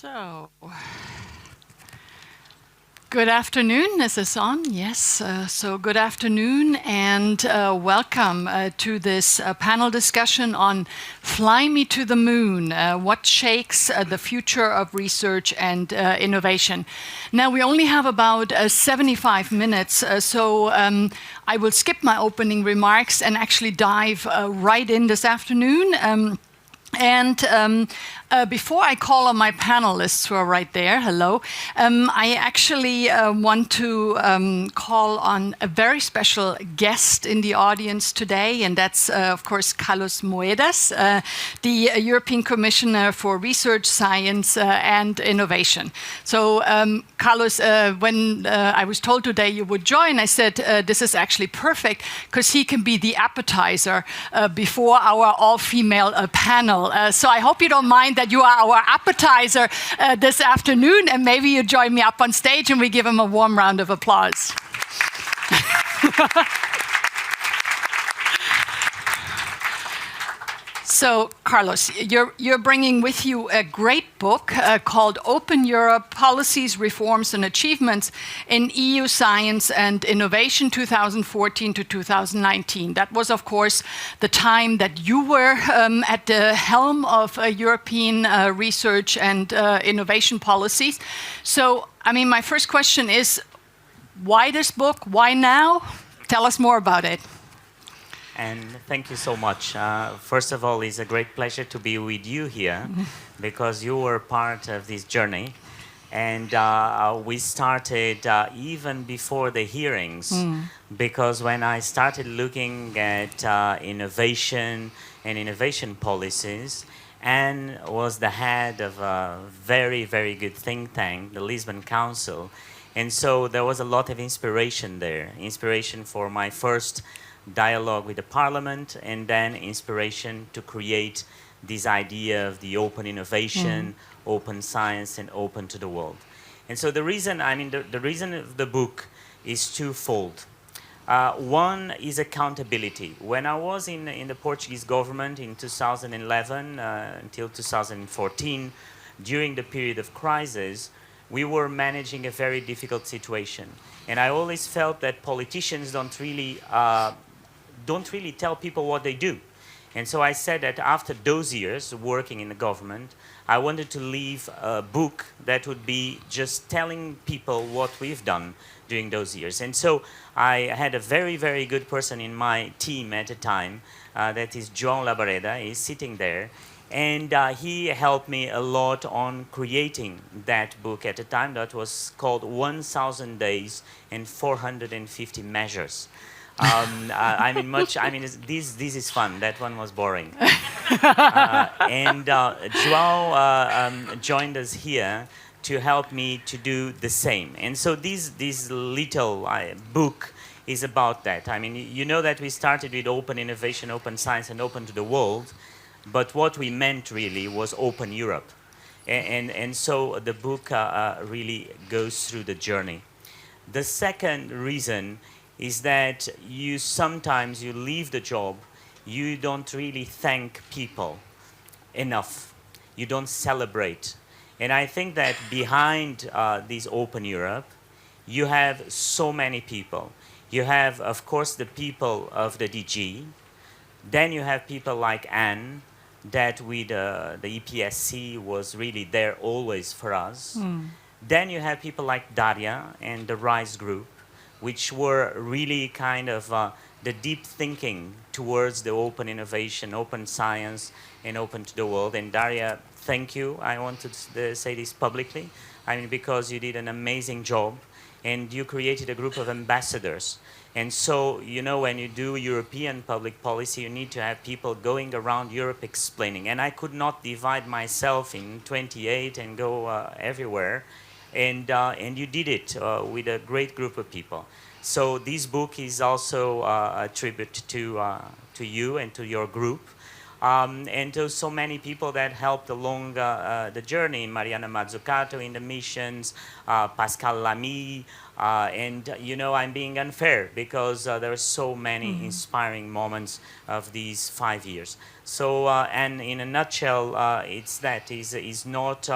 So, good afternoon. Is this on? Yes. So good afternoon and welcome to this panel discussion on Fly Me to the Moon, what shakes the future of research and innovation. Now, we only have about 75 minutes, so I will skip my opening remarks and actually dive right in this afternoon. Before I call on my panelists who are right there, hello, I actually want to call on a very special guest in the audience today, and that's, of course, Carlos Moedas, the European Commissioner for Research, Science and Innovation. So, Carlos, when I was told today you would join, I said this is actually perfect because he can be the appetizer before our all-female panel. So I hope you don't mind that you are our appetizer this afternoon, and maybe you join me up on stage and we give him a warm round of applause. So, Carlos, you're bringing with you a great book called Open Europe, Policies, Reforms and Achievements in EU Science and Innovation 2014 to 2019. That was, of course, the time that you were at the helm of European research and innovation policies. So, I mean, my first question is, why this book? Why now? Tell us more about it. And thank you so much. First of all, it's a great pleasure to be with you here because you were part of this journey. And we started even before the hearings because when I started looking at innovation and innovation policies, Anne was the head of a very, very good think tank, the Lisbon Council. And so there was a lot of inspiration there, inspiration for my first dialogue with the parliament, and then inspiration to create this idea of the open innovation, open science, and open to the world. And so the reason, the reason of the book is twofold. One is accountability. When I was in the Portuguese government in 2011 until 2014, during the period of crisis, we were managing a very difficult situation. And I always felt that politicians don't really tell people what they do. And so I said that after those years working in the government, I wanted to leave a book that would be just telling people what we've done during those years. And so I had a very, very good person in my team at the time, that is João Labareda, he's sitting there. And he helped me a lot on creating that book at the time that was called 1,000 Days and 450 Measures. This is fun. That one was boring. And João joined us here to help me to do the same. And so this little book is about that. I mean, you know that we started with open innovation, open science, and open to the world. But what we meant really was open Europe. And so the book really goes through the journey. The second reason is that sometimes you leave the job, you don't really thank people enough. You don't celebrate. And I think that behind this Open Europe, you have so many people. You have, of course, the people of the DG. Then you have people like Anne, that with the EPSC was really there always for us. Then you have people like Daria and the RISE group, which were really kind of the deep thinking towards the open innovation, open science, and open to the world. And Daria, thank you. I want to say this publicly. I mean, because you did an amazing job, and you created a group of ambassadors. And so, you know, when you do European public policy, you need to have people going around Europe explaining. And I could not divide myself in 28 and go everywhere. And you did it with a great group of people. So this book is also a tribute to you and to your group, and to so many people that helped along the journey. Mariana Mazzucato in the missions, Pascal Lamy, and you know, I'm being unfair because there are so many inspiring moments of these 5 years. So, and in a nutshell, it's that is not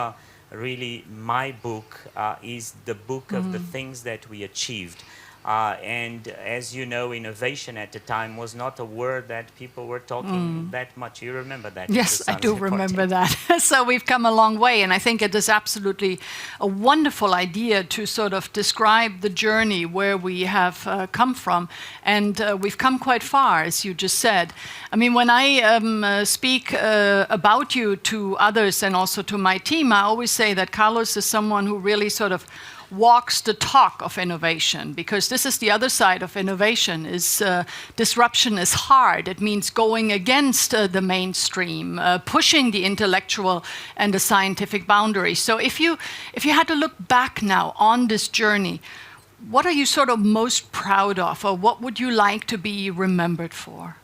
really my book is the book of the things that we achieved. And as you know, innovation at the time was not a word that people were talking that much. You remember that? Yes, I do remember that. So we've come a long way, and I think it is absolutely a wonderful idea to sort of describe the journey where we have come from. And we've come quite far, as you just said. I mean, when I speak about you to others and also to my team, I always say that Carlos is someone who really sort of walks the talk of innovation, because this is the other side of innovation. Is disruption is hard. It means going against the mainstream, pushing the intellectual and the scientific boundaries. So if you had to look back now on this journey, what are you sort of most proud of, or what would you like to be remembered for?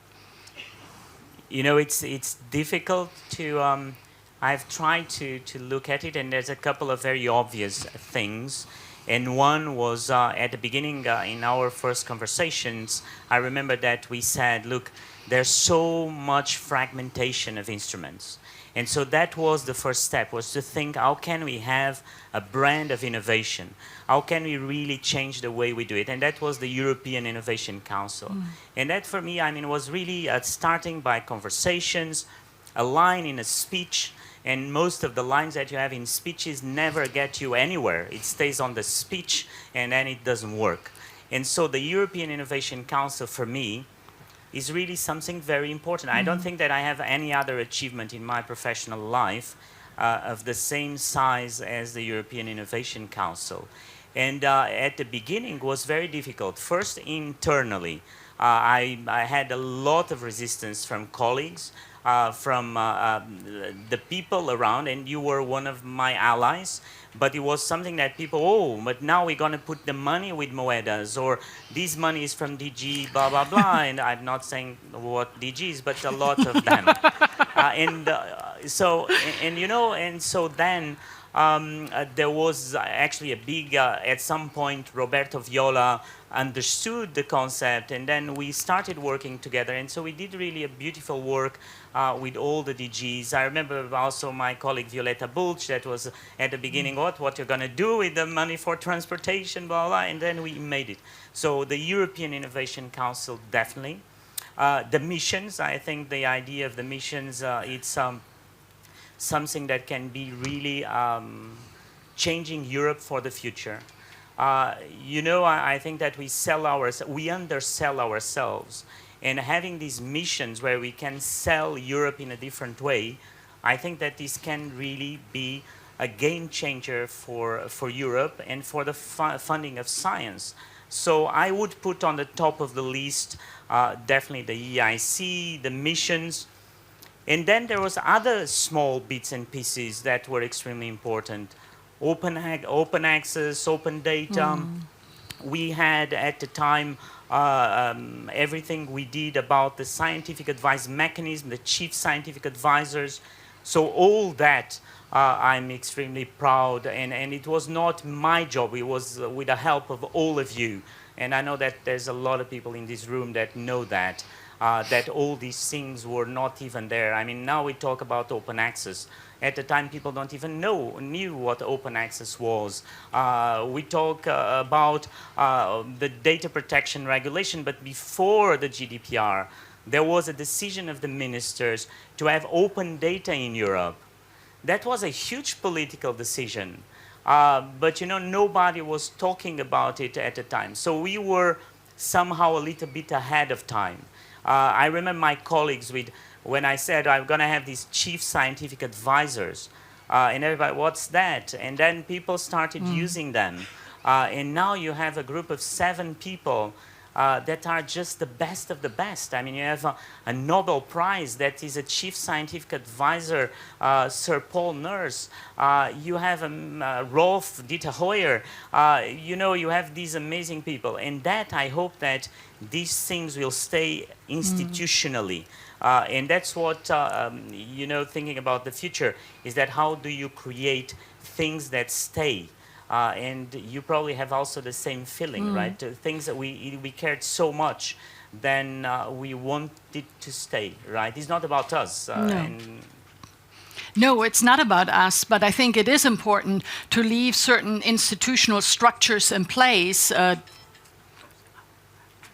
You know, it's difficult to I've tried to look at it, and there's a couple of very obvious things. And one was at the beginning in our first conversations, I remember that we said, look, there's so much fragmentation of instruments. And so that was the first step, was to think, how can we have a brand of innovation? How can we really change the way we do it? And that was the European Innovation Council. And that for me, I mean, was really starting by conversations, a line in a speech. And most of the lines that you have in speeches never get you anywhere. It stays on the speech, and then it doesn't work. And so the European Innovation Council, for me, is really something very important. I don't think that I have any other achievement in my professional life of the same size as the European Innovation Council. And at the beginning was very difficult. First, internally, I had a lot of resistance from colleagues, from the people around, and you were one of my allies, but it was something that people, oh, but now we're going to put the money with Moedas, or this money is from DG, blah, blah, blah, and I'm not saying what DG is, but a lot of them. So then there was actually a big, at some point, Roberto Viola understood the concept, and then we started working together. And so we did really a beautiful work with all the DGs. I remember also my colleague Violeta Bulc, that was at the beginning, what you're going to do with the money for transportation, blah, blah, and then we made it. So the European Innovation Council, definitely. The missions, I think the idea of the missions, it's something that can be really changing Europe for the future. I think that we undersell ourselves, and having these missions where we can sell Europe in a different way, I think that this can really be a game changer for Europe and for the funding of science. So I would put on the top of the list definitely the EIC, the missions. And then there was other small bits and pieces that were extremely important. Open access, open data. We had at the time everything we did about the scientific advice mechanism, the chief scientific advisors. So all that I'm extremely proud, and it was not my job, it was with the help of all of you. And I know that there's a lot of people in this room that know that. That all these things were not even there. I mean, now we talk about open access. At the time, people don't even knew what open access was. We talk about the data protection regulation, but before the GDPR, there was a decision of the ministers to have open data in Europe. That was a huge political decision. But nobody was talking about it at the time. So we were somehow a little bit ahead of time. I remember my colleagues when I said I'm going to have these chief scientific advisors, and everybody, what's that? And then people started using them. And now you have a group of 7 people that are just the best of the best. I mean, you have a Nobel Prize that is a chief scientific advisor, Sir Paul Nurse. You have Rolf Dieter Hoyer. You have these amazing people. And that, I hope that these things will stay institutionally. And that's what, thinking about the future, is that how do you create things that stay? And you probably have also the same feeling, right? Things that we cared so much, then we want it to stay, right? It's not about us. No. No, it's not about us, but I think it is important to leave certain institutional structures in place.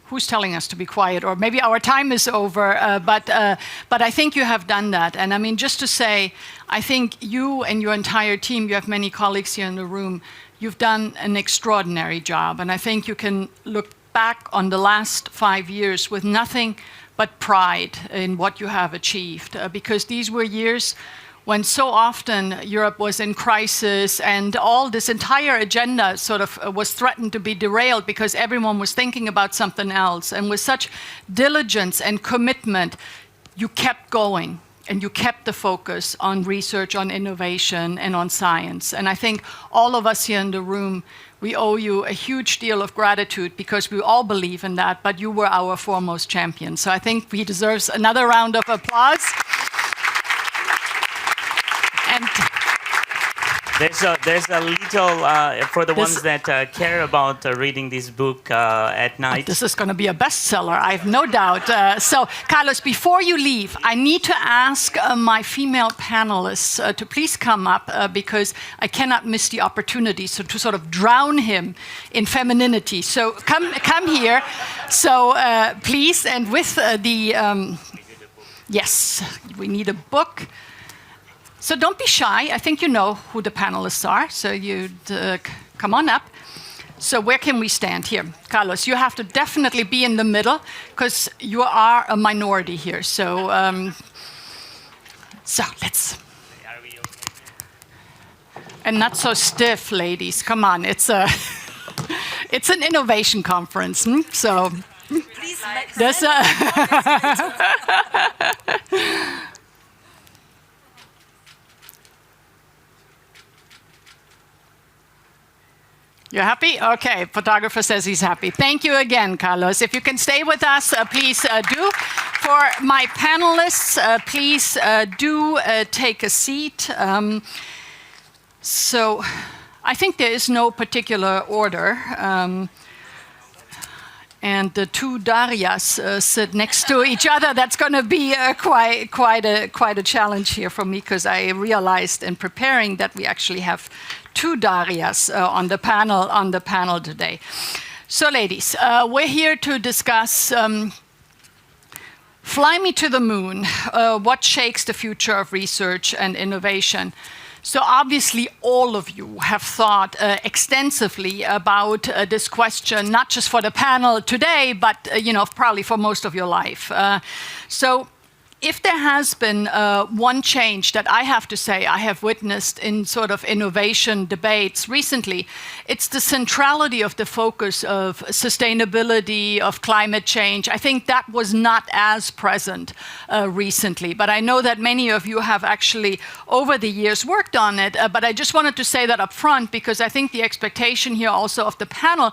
Who's telling us to be quiet? Or maybe our time is over, but I think you have done that. And I mean, just to say, I think you and your entire team, you have many colleagues here in the room, you've done an extraordinary job. And I think you can look back on the last 5 years with nothing but pride in what you have achieved, because these were years when so often Europe was in crisis and all this entire agenda sort of was threatened to be derailed because everyone was thinking about something else. And with such diligence and commitment, you kept going and you kept the focus on research, on innovation, and on science. And I think all of us here in the room, we owe you a huge deal of gratitude because we all believe in that, but you were our foremost champion. So I think he deserves another round of applause. And there's a little, for the ones that care about reading this book at night. This is going to be a bestseller, I have no doubt. So, Carlos, before you leave, I need to ask my female panelists to please come up because I cannot miss the opportunity to sort of drown him in femininity. So come here. So please, and with yes, we need a book. So don't be shy. I think you know who the panelists are. So you come on up. So where can we stand here? Carlos, you have to definitely be in the middle because you are a minority here. So, let's... And not so stiff, ladies. Come on, it's an innovation conference. So please there's You're happy? Okay, photographer says he's happy. Thank you again, Carlos. If you can stay with us, please do. For my panelists, please do take a seat. So I think there is no particular order. And the two Darias sit next to each other. That's going to be quite a challenge here for me because I realized in preparing that we actually have two Darias on the panel today. So, ladies, we're here to discuss Fly Me to the Moon, what shakes the future of research and innovation. So obviously all of you have thought extensively about this question, not just for the panel today, but probably for most of your life. So if there has been one change that I have to say I have witnessed in sort of innovation debates recently, it's the centrality of the focus of sustainability, of climate change. I think that was not as present recently, but I know that many of you have actually over the years worked on it, but I just wanted to say that up front because I think the expectation here also of the panel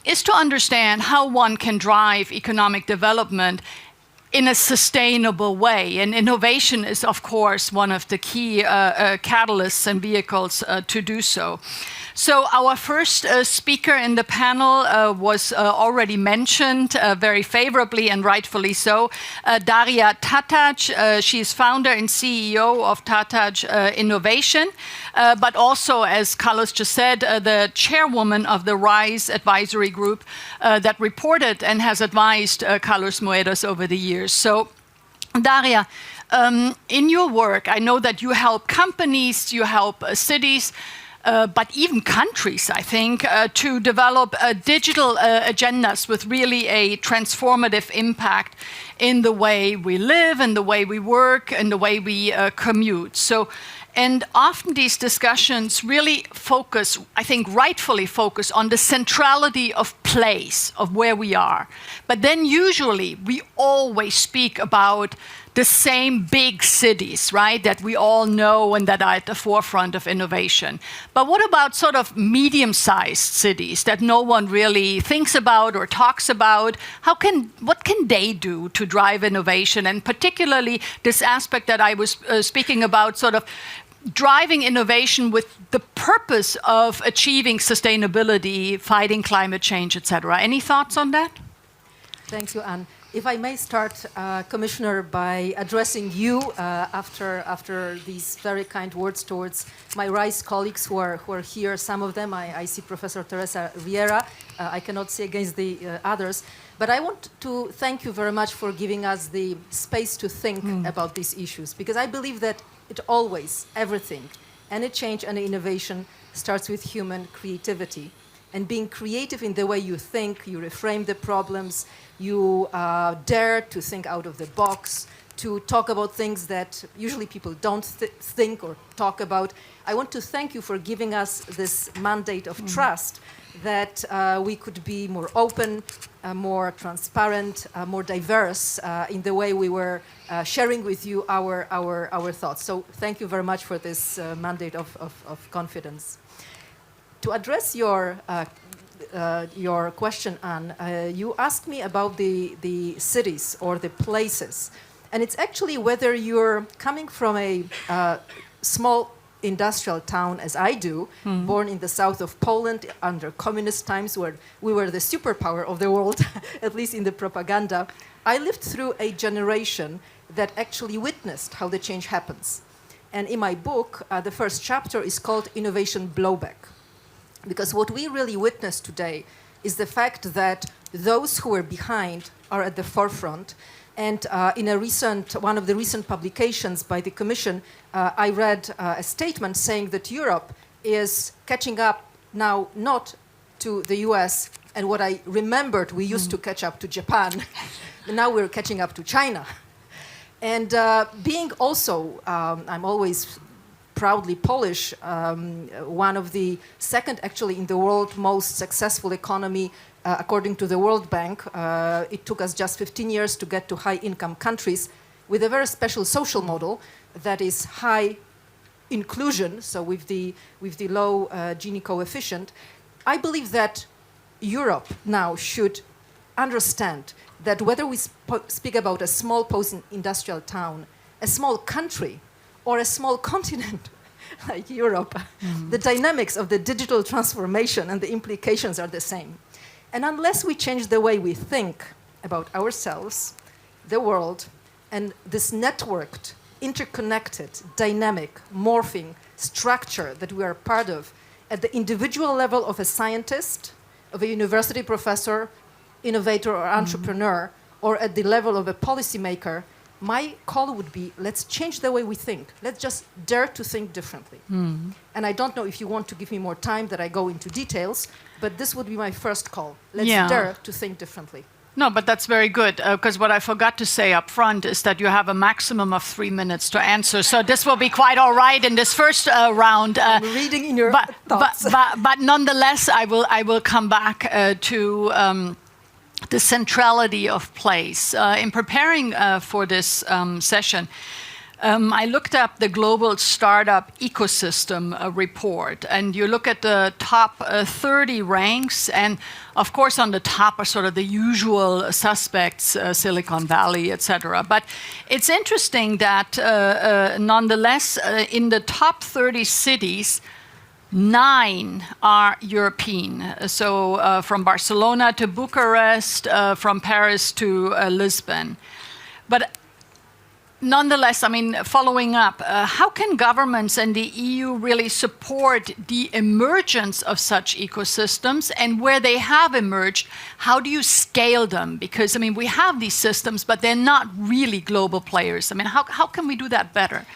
is to understand how one can drive economic development in a sustainable way. And innovation is, of course, one of the key catalysts and vehicles to do so. So our first speaker in the panel was already mentioned very favorably and rightfully so, Daria Isakson. She is founder and CEO of Isakson Innovation, but also, as Carlos just said, the chairwoman of the RISE advisory group that reported and has advised Carlos Moedas over the years. So, Daria, in your work, I know that you help companies, you help cities, but even countries, I think, to develop digital agendas with really a transformative impact in the way we live, in the way we work, in the way we commute. So, and often these discussions really focus, I think rightfully focus, on the centrality of place, of where we are. But then usually we always speak about the same big cities, right, that we all know and that are at the forefront of innovation. But what about sort of medium-sized cities that no one really thinks about or talks about? What can they do to drive innovation? And particularly this aspect that I was speaking about, sort of driving innovation with the purpose of achieving sustainability, fighting climate change, etc. Any thoughts on that? Thank you, Anne. If I may start, Commissioner, by addressing you after these very kind words towards my RISE colleagues who are here. Some of them, I see Professor Teresa Riera. I cannot say against the others. But I want to thank you very much for giving us the space to think about these issues, because I believe that everything, any change, any innovation starts with human creativity. And being creative in the way you think, you reframe the problems, you dare to think out of the box, to talk about things that usually people don't think or talk about. I want to thank you for giving us this mandate of trust that we could be more open, more transparent, more diverse in the way we were sharing with you our thoughts. So thank you very much for this mandate of confidence. To address your question, Anne, you asked me about the cities or the places. And it's actually whether you're coming from a small industrial town, as I do, born in the south of Poland under communist times, where we were the superpower of the world, at least in the propaganda. I lived through a generation that actually witnessed how the change happens. And in my book, the first chapter is called Innovation Blowback. Because what we really witness today is the fact that those who are behind are at the forefront. And in one of the recent publications by the Commission, I read a statement saying that Europe is catching up now not to the US, and what I remembered we used to catch up to Japan. Now we're catching up to China. And being also, I'm always proudly Polish, one of the second actually in the world most successful economy according to the World Bank. It took us just 15 years to get to high income countries with a very special social model that is high inclusion, so with the low Gini coefficient. I believe that Europe now should understand that whether we speak about a small post-industrial town, a small country, or a small continent like Europe, the dynamics of the digital transformation and the implications are the same. And unless we change the way we think about ourselves, the world, and this networked, interconnected, dynamic, morphing structure that we are part of at the individual level of a scientist, of a university professor, innovator or entrepreneur, or at the level of a policymaker, my call would be, let's change the way we think. Let's just dare to think differently. And I don't know if you want to give me more time that I go into details, but this would be my first call. Let's dare to think differently. No, but that's very good, because what I forgot to say up front is that you have a maximum of 3 minutes to answer. So this will be quite all right in this first round. I'm reading in your thoughts. But nonetheless, I will come back to the centrality of place. In preparing for this session, I looked up the Global Startup Ecosystem report, and you look at the top 30 ranks, and of course on the top are sort of the usual suspects, Silicon Valley, etc. But it's interesting that nonetheless, in the top 30 cities, 9 are European. So from Barcelona to Bucharest, from Paris to Lisbon. But nonetheless, I mean, following up, how can governments and the EU really support the emergence of such ecosystems? And where they have emerged, how do you scale them? Because, I mean, we have these systems, but they're not really global players. I mean, how can we do that better?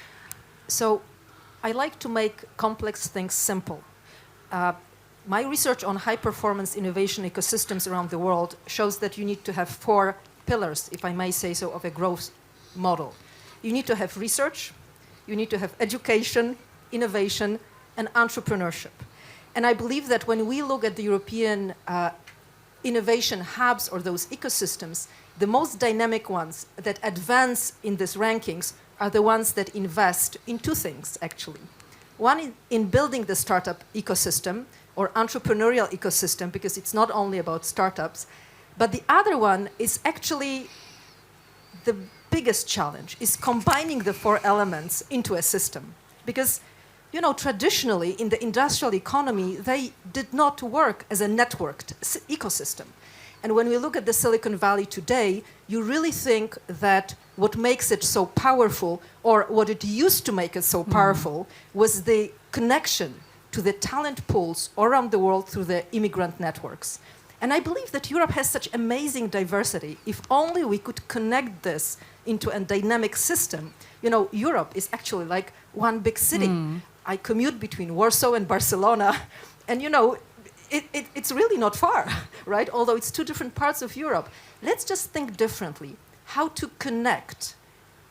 So I like to make complex things simple. My research on high-performance innovation ecosystems around the world shows that you need to have 4 pillars, if I may say so, of a growth model. You need to have research, you need to have education, innovation, and entrepreneurship. And I believe that when we look at the European innovation hubs or those ecosystems, the most dynamic ones that advance in these rankings are the ones that invest in 2 things, actually. One in building the startup ecosystem or entrepreneurial ecosystem, because it's not only about startups, but the other one is actually the biggest challenge, is combining the 4 elements into a system. Because, you know, traditionally in the industrial economy, they did not work as a networked ecosystem. And when we look at the Silicon Valley today, you really think that what makes it so powerful, or what it used to make it so powerful, was the connection to the talent pools around the world through the immigrant networks. And I believe that Europe has such amazing diversity. If only we could connect this into a dynamic system. You know, Europe is actually like one big city. I commute between Warsaw and Barcelona, and you know, it's really not far, right? Although it's two different parts of Europe. Let's just think differently. How to connect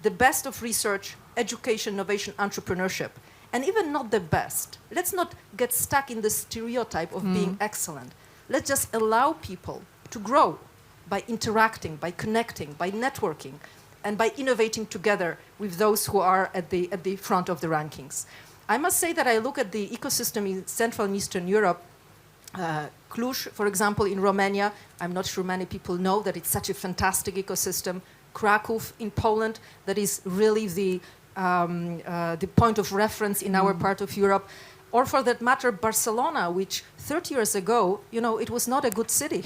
the best of research, education, innovation, entrepreneurship, and even not the best. Let's not get stuck in the stereotype of being excellent. Let's just allow people to grow by interacting, by connecting, by networking, and by innovating together with those who are at the front of the rankings. I must say that I look at the ecosystem in Central and Eastern Europe. Cluj, for example, in Romania, I'm not sure many people know that it's such a fantastic ecosystem. Kraków in Poland, that is really the point of reference in our part of Europe. Or for that matter, Barcelona, which 30 years ago, you know, it was not a good city.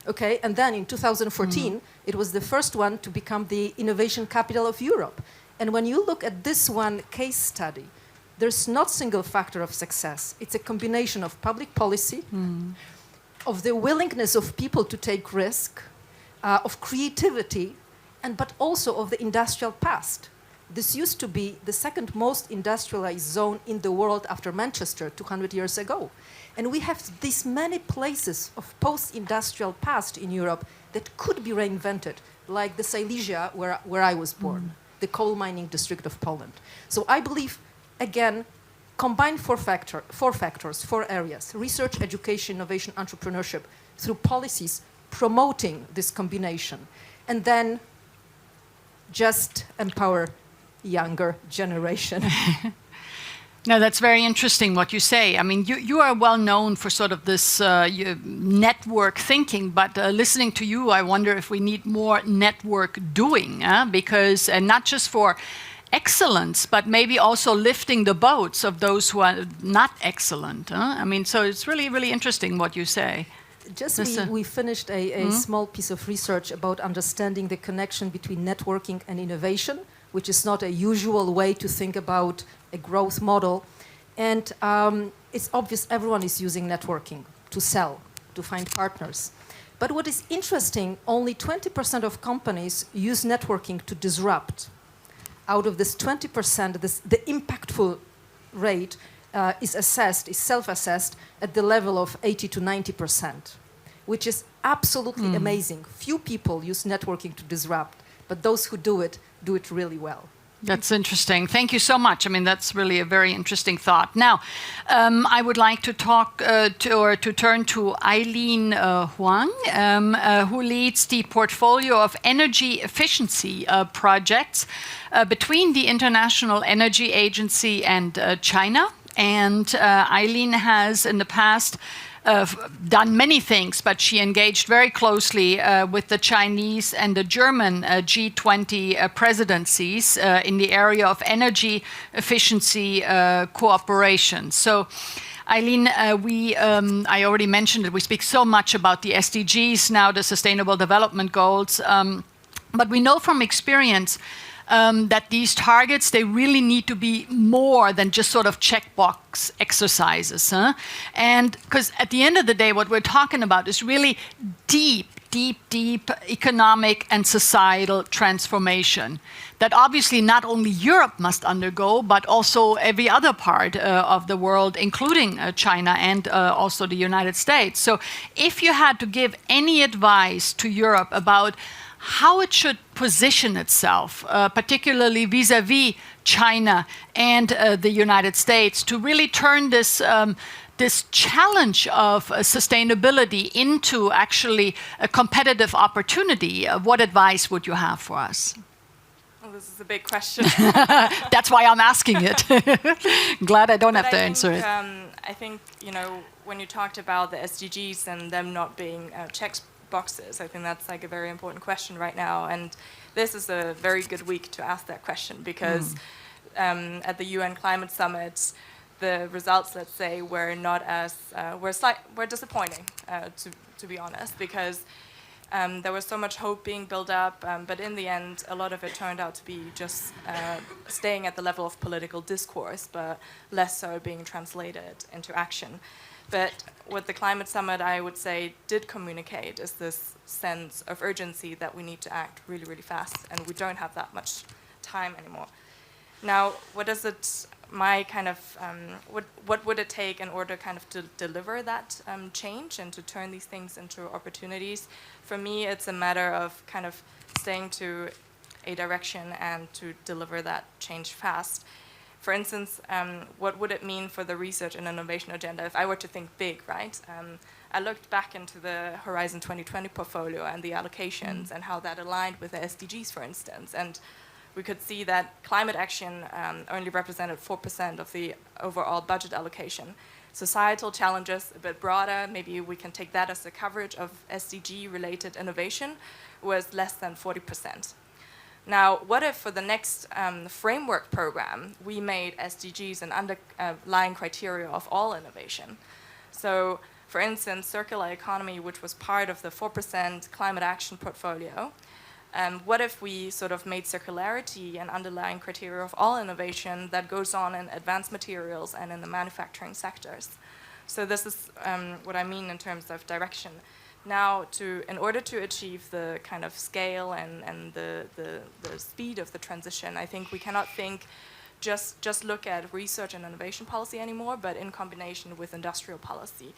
Okay, and then in 2014, it was the first one to become the innovation capital of Europe. And when you look at this one case study, there's not single factor of success. It's a combination of public policy, of the willingness of people to take risk, of creativity, but also of the industrial past. This used to be the second most industrialized zone in the world after Manchester 200 years ago. And we have these many places of post-industrial past in Europe that could be reinvented, like the Silesia, where I was born, the coal mining district of Poland. So I believe, again, combine four factors, four areas: research, education, innovation, entrepreneurship, through policies promoting this combination. And then just empower younger generation. No, that's very interesting what you say. I mean, you are well known for sort of this network thinking, but listening to you, I wonder if we need more network doing, because, and not just for excellence, but maybe also lifting the boats of those who are not excellent. I mean, so it's really, really interesting what you say. Just we finished a small piece of research about understanding the connection between networking and innovation, which is not a usual way to think about a growth model. And it's obvious everyone is using networking to sell, to find partners. But what is interesting, only 20% of companies use networking to disrupt. Out of this 20%, the impactful rate is self-assessed at the level of 80 to 90%, which is absolutely amazing. Few people use networking to disrupt, but those who do it really well. That's interesting. Thank you so much. I mean, that's really a very interesting thought. Now, I would like to talk to turn to Eileen Huang, who leads the portfolio of energy efficiency projects between the International Energy Agency and China. And Eileen has in the past done many things, but she engaged very closely with the Chinese and the German G20 presidencies in the area of energy efficiency cooperation. So, Eileen, I already mentioned that we speak so much about the SDGs now, the Sustainable Development Goals, but we know from experience that these targets, they really need to be more than just sort of checkbox exercises. And because at the end of the day, what we're talking about is really deep economic and societal transformation that obviously not only Europe must undergo, but also every other part of the world, including China and also the United States. So if you had to give any advice to Europe about how it should position itself, particularly vis-à-vis China and the United States, to really turn this this challenge of sustainability into actually a competitive opportunity, what advice would you have for us? Well, this is a big question. That's why I'm asking it. Glad I don't have to answer it. I think, you know, when you talked about the SDGs and them not being check boxes, I think that's like a very important question right now. And this is a very good week to ask that question because at the UN Climate Summit, the results, let's say, were not as were disappointing, to be honest, because There was so much hope being built up, but in the end, a lot of it turned out to be just staying at the level of political discourse, but less so being translated into action. But what the climate summit, I would say, did communicate is this sense of urgency that we need to act really, really fast, and we don't have that much time anymore. Now, what does it, what would it take in order kind of to deliver that change and to turn these things into opportunities? For me, it's a matter of kind of staying to a direction and to deliver that change fast. For instance, what would it mean for the research and innovation agenda if I were to think big, right? I looked back into the Horizon 2020 portfolio and the allocations and how that aligned with the SDGs, for instance. And we could see that climate action only represented 4% of the overall budget allocation. Societal challenges, a bit broader, maybe we can take that as the coverage of SDG-related innovation, was less than 40%. Now, what if for the next framework program, we made SDGs an underlying criteria of all innovation? So, for instance, circular economy, which was part of the 4% climate action portfolio, what if we sort of made circularity an underlying criteria of all innovation that goes on in advanced materials and in the manufacturing sectors? So this is what I mean in terms of direction. Now, in order to achieve the kind of scale and the speed of the transition, I think we cannot think just look at research and innovation policy anymore, but in combination with industrial policy.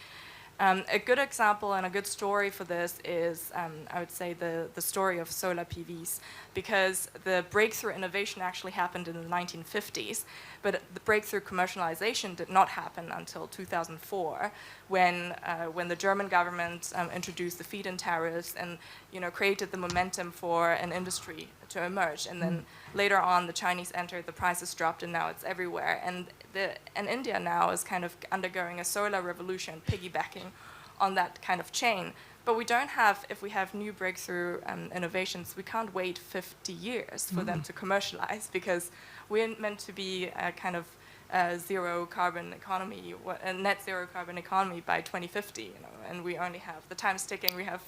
A good example and a good story for this is, I would say, the story of solar PVs, because the breakthrough innovation actually happened in the 1950s, but the breakthrough commercialization did not happen until 2004, when the German government introduced the feed-in tariffs and created the momentum for an industry to emerge. And then later on, the Chinese entered, the prices dropped, and now it's everywhere. And India now is kind of undergoing a solar revolution, piggybacking on that kind of chain. But we don't have, if we have new breakthrough innovations, we can't wait 50 years for them to commercialize, because we're meant to be a kind of zero carbon economy, a net zero carbon economy by 2050, and we only have, the time's ticking, we have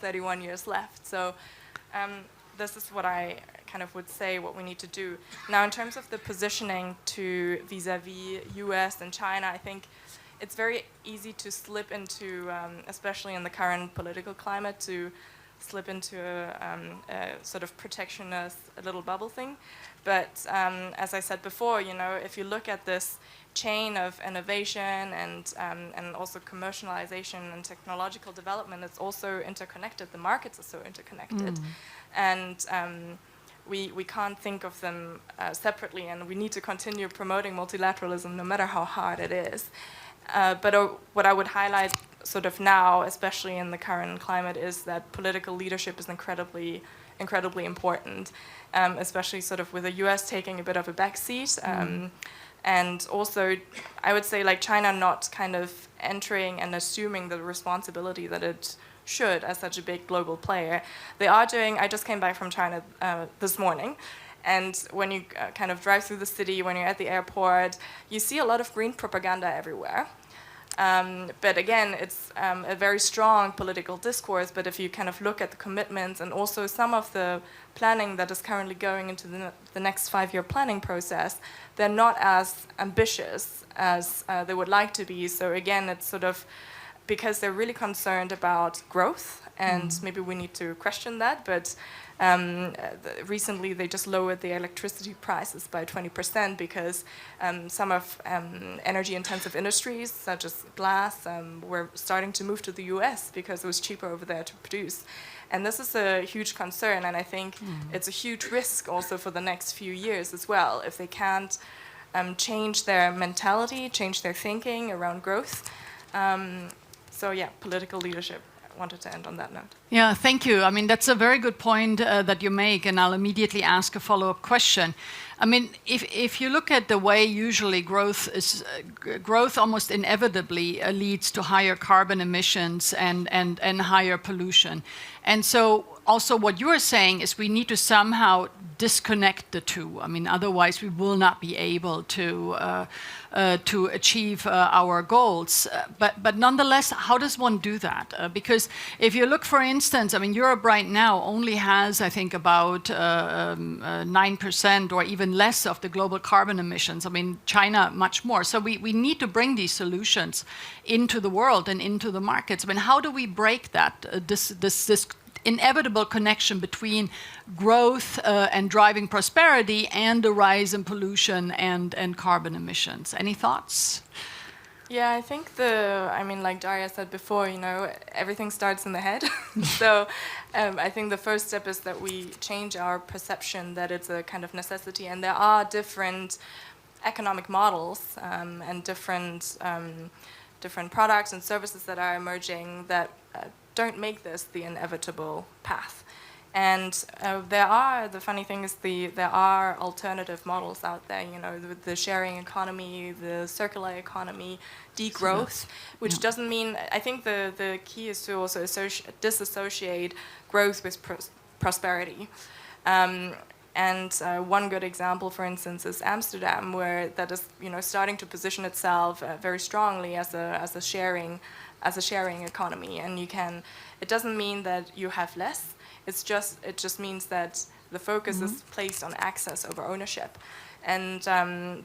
31 years left. So this is what I kind of would say what we need to do. Now, in terms of the positioning to vis-a-vis US and China, I think it's very easy to slip into, especially in the current political climate, to slip into a sort of protectionist little bubble thing. But as I said before, if you look at this chain of innovation and also commercialization and technological development, it's also interconnected. The markets are so interconnected. And we can't think of them separately, and we need to continue promoting multilateralism no matter how hard it is. But what I would highlight sort of now, especially in the current climate, is that political leadership is incredibly important, especially sort of with the US taking a bit of a backseat. And also, I would say, like, China not kind of entering and assuming the responsibility that it should as such a big global player. They are doing, I just came back from China this morning, and when you kind of drive through the city, when you're at the airport, you see a lot of green propaganda everywhere. But again, it's a very strong political discourse, but if you kind of look at the commitments and also some of the planning that is currently going into the next 5-year planning process, they're not as ambitious as they would like to be. So again, it's sort of because they're really concerned about growth, and maybe we need to question that, but recently they just lowered the electricity prices by 20% because some of energy-intensive industries, such as glass, were starting to move to the US because it was cheaper over there to produce. And this is a huge concern, and I think it's a huge risk also for the next few years as well, if they can't change their mentality, change their thinking around growth. So yeah, political leadership. I wanted to end on that note. Yeah, thank you. I mean, that's a very good point that you make, and I'll immediately ask a follow-up question. I mean, if you look at the way usually growth almost inevitably leads to higher carbon emissions and higher pollution. And so also what you are saying is we need to somehow disconnect the two. I mean, otherwise we will not be able to achieve our goals. But nonetheless, how does one do that? Because if you look, for instance, I mean, Europe right now only has, I think, about 9% or even less of the global carbon emissions. I mean, China much more. So we need to bring these solutions into the world and into the markets. I mean, how do we break that, this inevitable connection between growth and driving prosperity and the rise in pollution and carbon emissions? Any thoughts? Yeah, I think like Daria said before, everything starts in the head. So I think the first step is that we change our perception that it's a kind of necessity, and there are different economic models and different products and services that are emerging that don't make this the inevitable path. And the funny thing is there are alternative models out there, the sharing economy, the circular economy, degrowth, which doesn't mean, I think the key is to also disassociate growth with prosperity. And one good example, for instance, is Amsterdam, where that is, starting to position itself very strongly as a sharing economy. And it doesn't mean that you have less. It just means that the focus is placed on access over ownership. And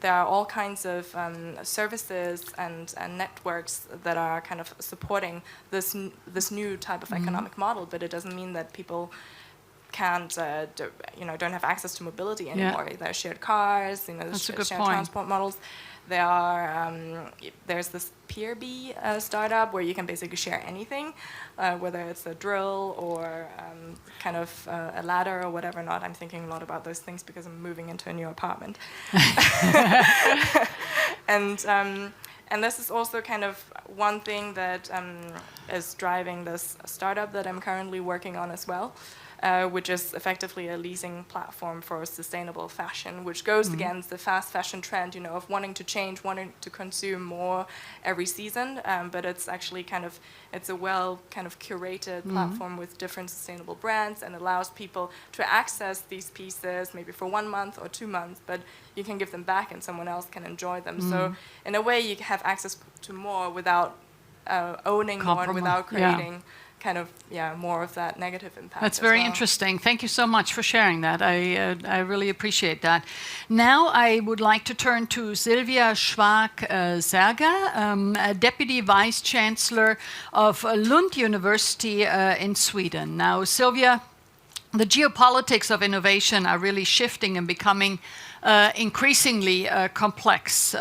there are all kinds of services and networks that are kind of supporting this new type of economic model. But it doesn't mean that people don't have access to mobility anymore. There are shared cars, shared transport models. There's this Peerbee startup where you can basically share anything, whether it's a drill or kind of a ladder or whatever. Not, I'm thinking a lot about those things because I'm moving into a new apartment. And this is also kind of one thing that is driving this startup that I'm currently working on as well. Which is effectively a leasing platform for sustainable fashion, which goes against the fast fashion trend, of wanting to change, wanting to consume more every season. But it's actually it's a well curated platform with different sustainable brands, and allows people to access these pieces maybe for 1 month or 2 months, but you can give them back and someone else can enjoy them. So in a way, you have access to more without owning more and without creating more of that negative impact. That's very interesting. Thank you so much for sharing that. I really appreciate that. Now I would like to turn to Silvia Schwag-Serga, Deputy Vice Chancellor of Lund University in Sweden. Now, Silvia, the geopolitics of innovation are really shifting and becoming increasingly complex.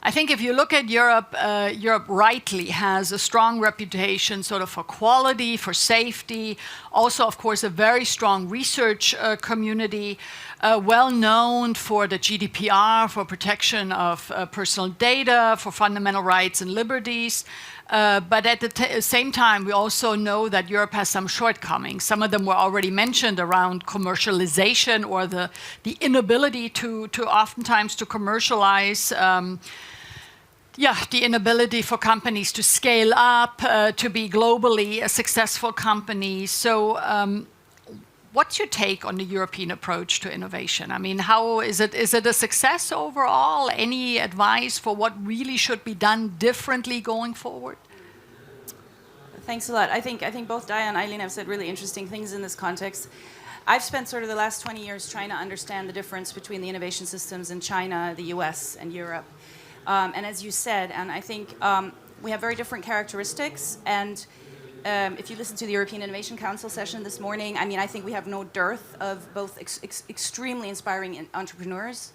I think if you look at Europe, Europe rightly has a strong reputation sort of for quality, for safety, also, of course, a very strong research community, well known for the GDPR, for protection of personal data, for fundamental rights and liberties. But at the same time, we also know that Europe has some shortcomings. Some of them were already mentioned around commercialization or the inability to oftentimes to commercialize. The inability for companies to scale up, to be globally successful companies. So what's your take on the European approach to innovation? I mean, how is it a success overall? Any advice for what really should be done differently going forward? Thanks a lot. I think both Daria and Eileen have said really interesting things in this context. I've spent sort of the last 20 years trying to understand the difference between the innovation systems in China, the US, and Europe. And as you said, and I think we have very different characteristics. And if you listen to the European Innovation Council session this morning, I mean, I think we have no dearth of both extremely inspiring entrepreneurs.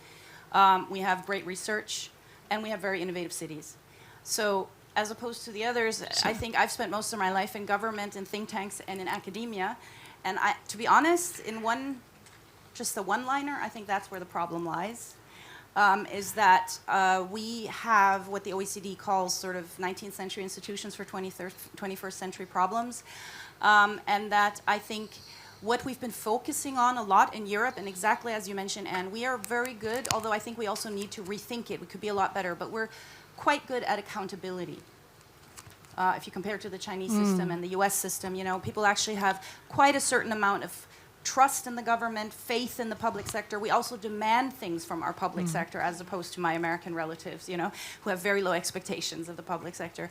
We have great research, and we have very innovative cities. So as opposed to the others, I think I've spent most of my life in government, in think tanks, and in academia. And to be honest, just a one-liner, I think that's where the problem lies. Is that we have what the OECD calls sort of 19th century institutions for 21st century problems. And that I think what we've been focusing on a lot in Europe, and exactly as you mentioned, Anne, we are very good, although I think we also need to rethink it. We could be a lot better, but we're quite good at accountability. if you compare to the Chinese system and the US system, people actually have quite a certain amount of trust in the government, faith in the public sector. We also demand things from our public sector as opposed to my American relatives, who have very low expectations of the public sector.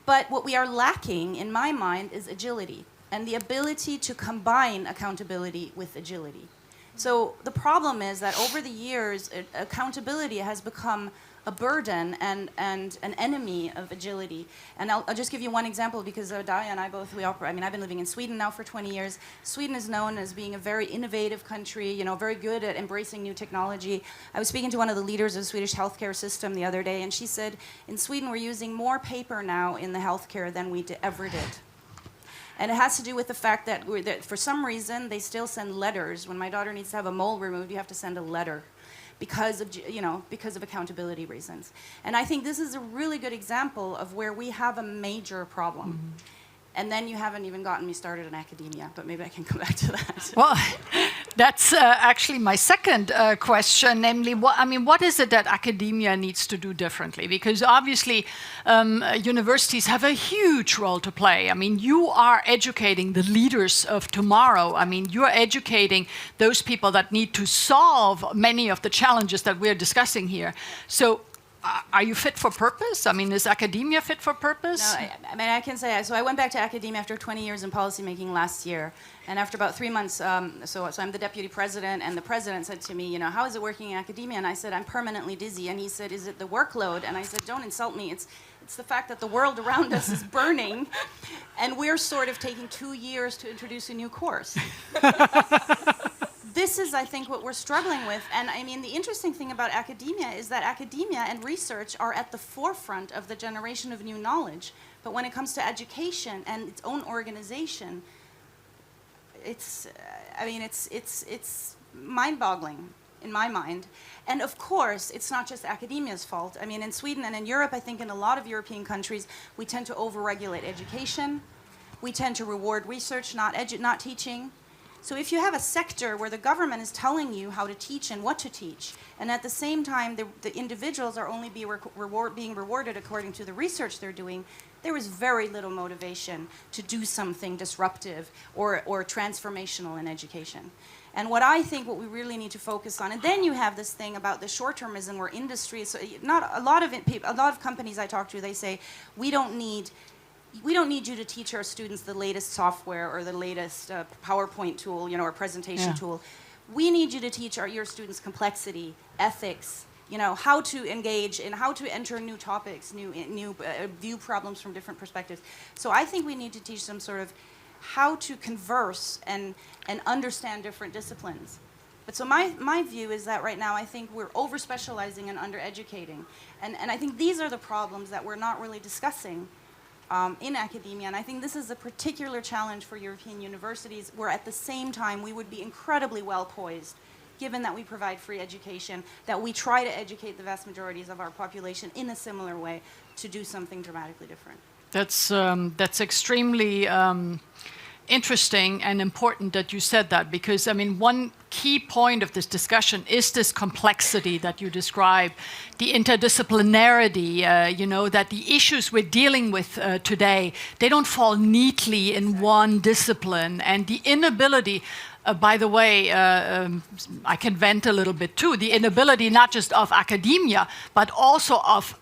But what we are lacking, in my mind, is agility and the ability to combine accountability with agility. So the problem is that over the years, accountability has become a burden and an enemy of agility. And I'll just give you one example because Daria and I both, I've been living in Sweden now for 20 years. Sweden is known as being a very innovative country, very good at embracing new technology. I was speaking to one of the leaders of the Swedish healthcare system the other day, and she said, in Sweden we're using more paper now in the healthcare than we ever did. And it has to do with the fact that for some reason they still send letters. When my daughter needs to have a mole removed, you have to send a letter because of accountability reasons. And I think this is a really good example of where we have a major problem. And then you haven't even gotten me started in academia, but maybe I can come back to that. Well, that's actually my second question, namely, what is it that academia needs to do differently? Because obviously, universities have a huge role to play. I mean, you are educating the leaders of tomorrow. I mean, you're educating those people that need to solve many of the challenges that we're discussing here. So, are you fit for purpose? I mean, is academia fit for purpose? No, I can say, so I went back to academia after 20 years in policymaking last year. And after about 3 months, so I'm the deputy president, and the president said to me, how is it working in academia? And I said, I'm permanently dizzy. And he said, is it the workload? And I said, don't insult me. It's the fact that the world around us is burning, and we're sort of taking 2 years to introduce a new course. This is, I think, what we're struggling with. And I mean, the interesting thing about academia is that academia and research are at the forefront of the generation of new knowledge. But when it comes to education and its own organization, it's mind-boggling in my mind. And of course, it's not just academia's fault. I mean, in Sweden and in Europe, I think in a lot of European countries, we tend to over-regulate education. We tend to reward research, not teaching. So if you have a sector where the government is telling you how to teach and what to teach, and at the same time the individuals are only being rewarded according to the research they're doing, there is very little motivation to do something disruptive or transformational in education. And what we really need to focus on, and then you have this thing about the short-termism where industry, so a lot of companies I talk to, they say, we don't need you to teach our students the latest software or the latest PowerPoint tool, or presentation tool. We need you to teach your students complexity, ethics, how to engage and how to enter new topics, new view problems from different perspectives. So I think we need to teach them sort of how to converse and understand different disciplines. But so my view is that right now I think we're over-specializing and under-educating. And I think these are the problems that we're not really discussing in academia, and I think this is a particular challenge for European universities, where at the same time we would be incredibly well poised, given that we provide free education, that we try to educate the vast majorities of our population in a similar way, to do something dramatically different. That's extremely interesting and important that you said that, because I mean, one key point of this discussion is this complexity that you describe, the interdisciplinarity, that the issues we're dealing with today, they don't fall neatly in one discipline, and the inability, by the way, I can vent a little bit too, the inability not just of academia, but also of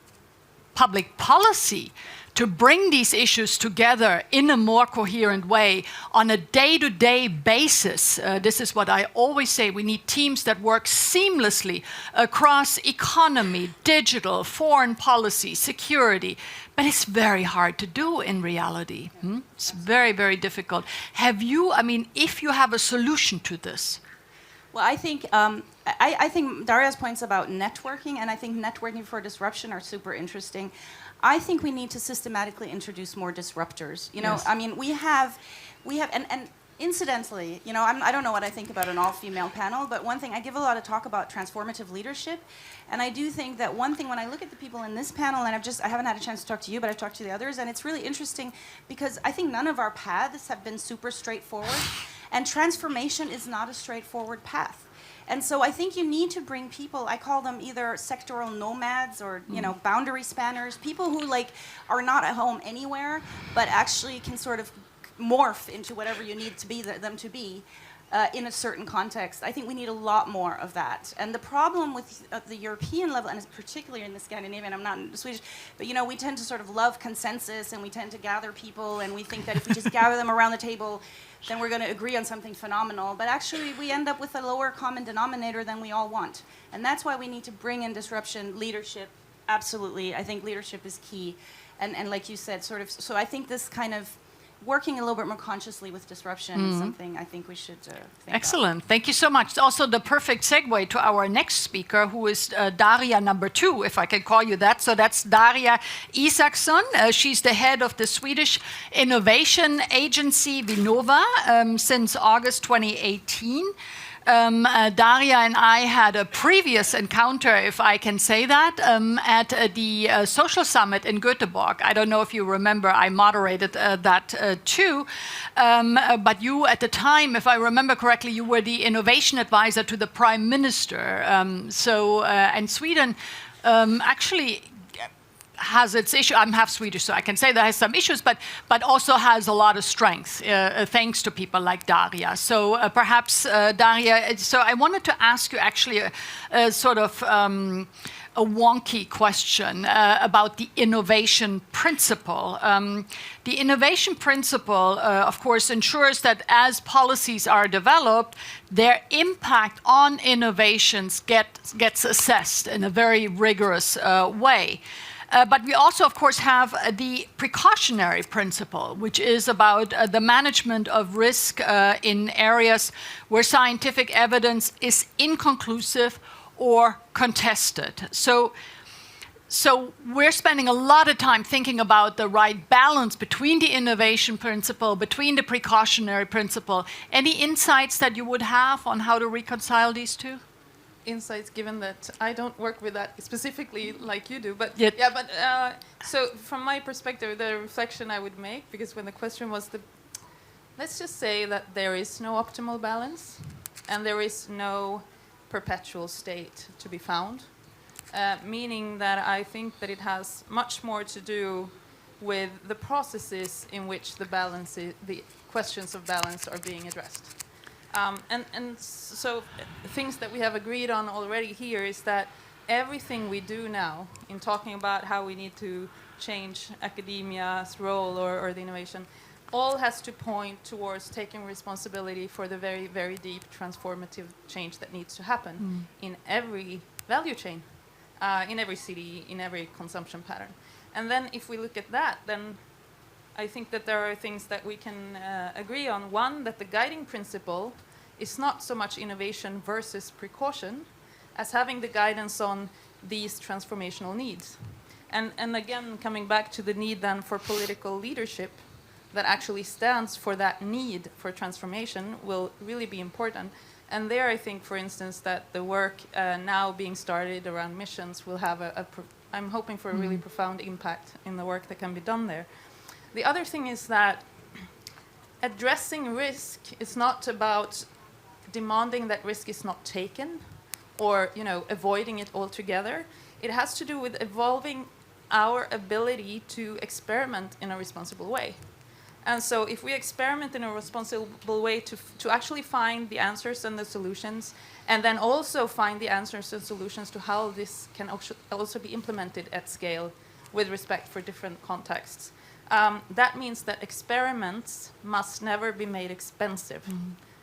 public policy to bring these issues together in a more coherent way on a day-to-day basis. This is what I always say. We need teams that work seamlessly across economy, digital, foreign policy, security. But it's very hard to do in reality. It's very, very difficult. If you have a solution to this? Well, I think Daria's points about networking, and I think networking for disruption are super interesting. I think we need to systematically introduce more disruptors. Yes. I mean, we have, and incidentally, I don't know what I think about an all-female panel, but one thing, I give a lot of talk about transformative leadership, and I do think that one thing, when I look at the people in this panel, and I haven't had a chance to talk to you, but I've talked to the others, and it's really interesting because I think none of our paths have been super straightforward, and transformation is not a straightforward path. And so I think you need to bring people, I call them either sectoral nomads or, boundary spanners, people who like are not at home anywhere, but actually can sort of morph into whatever you need to be them to be. In a certain context. I think we need a lot more of that. And the problem with the European level, and particularly in the Scandinavian, I'm not Swedish, but we tend to sort of love consensus, and we tend to gather people, and we think that if we just gather them around the table, then we're going to agree on something phenomenal. But actually, we end up with a lower common denominator than we all want. And that's why we need to bring in disruption, leadership. Absolutely. I think leadership is key. And like you said, sort of, so I think this kind of working a little bit more consciously with disruption is something I think we should think Excellent. Thank you so much. It's also the perfect segue to our next speaker, who is Daria number 2, if I can call you that. So that's Daria Isakson. She's the head of the Swedish innovation agency Vinnova since August 2018. Daria and I had a previous encounter, if I can say that, at the social summit in Göteborg. I don't know if you remember, I moderated that too. But you, at the time, if I remember correctly, you were the innovation advisor to the Prime Minister. And Sweden actually has its issue. I'm half Swedish, so I can say that has some issues, but also has a lot of strength, thanks to people like Daria. So perhaps, Daria, so I wanted to ask you actually a sort of a wonky question about the innovation principle. The innovation principle, of course, ensures that as policies are developed, their impact on innovations gets assessed in a very rigorous way. But we also, of course, have the precautionary principle, which is about the management of risk in areas where scientific evidence is inconclusive or contested. So we're spending a lot of time thinking about the right balance between the innovation principle, between the precautionary principle. Any insights that you would have on how to reconcile these two? Insights, given that I don't work with that specifically like you do, but so from my perspective, the reflection I would make, because when the question was let's just say that there is no optimal balance and there is no perpetual state to be found, meaning that I think that it has much more to do with the processes in which the questions of balance are being addressed. So things that we have agreed on already here is that everything we do now in talking about how we need to change academia's role or the innovation, all has to point towards taking responsibility for the very, very deep transformative change that needs to happen in every value chain, in every city, in every consumption pattern. And then if we look at that, then I think that there are things that we can agree on. One, that the guiding principle is not so much innovation versus precaution as having the guidance on these transformational needs. And again, coming back to the need then for political leadership that actually stands for that need for transformation will really be important. And there I think, for instance, that the work now being started around missions will have I'm hoping for a really profound impact in the work that can be done there. The other thing is that addressing risk is not about demanding that risk is not taken or avoiding it altogether. It has to do with evolving our ability to experiment in a responsible way. And so if we experiment in a responsible way to actually find the answers and the solutions, and then also find the answers and solutions to how this can also be implemented at scale with respect for different contexts, that means that experiments must never be made expensive.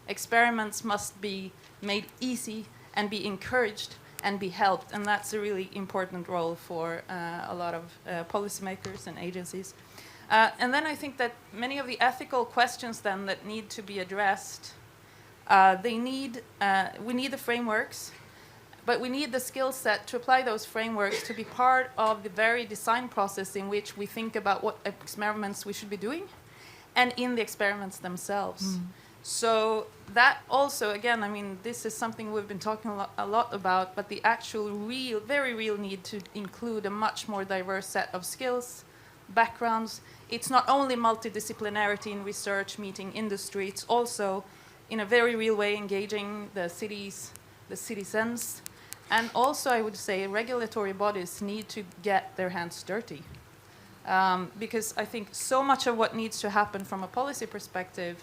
Experiments must be made easy and be encouraged and be helped. And that's a really important role for a lot of policymakers and agencies. And then I think that many of the ethical questions then that need to be addressed, we need the frameworks, but we need the skill set to apply those frameworks to be part of the very design process in which we think about what experiments we should be doing and in the experiments themselves. So that also, again, I mean, this is something we've been talking a lot about, but the actual very real need to include a much more diverse set of skills, backgrounds. It's not only multidisciplinarity in research, meeting industry, it's also, in a very real way, engaging the cities, the citizens, and also I would say regulatory bodies need to get their hands dirty. Because I think so much of what needs to happen from a policy perspective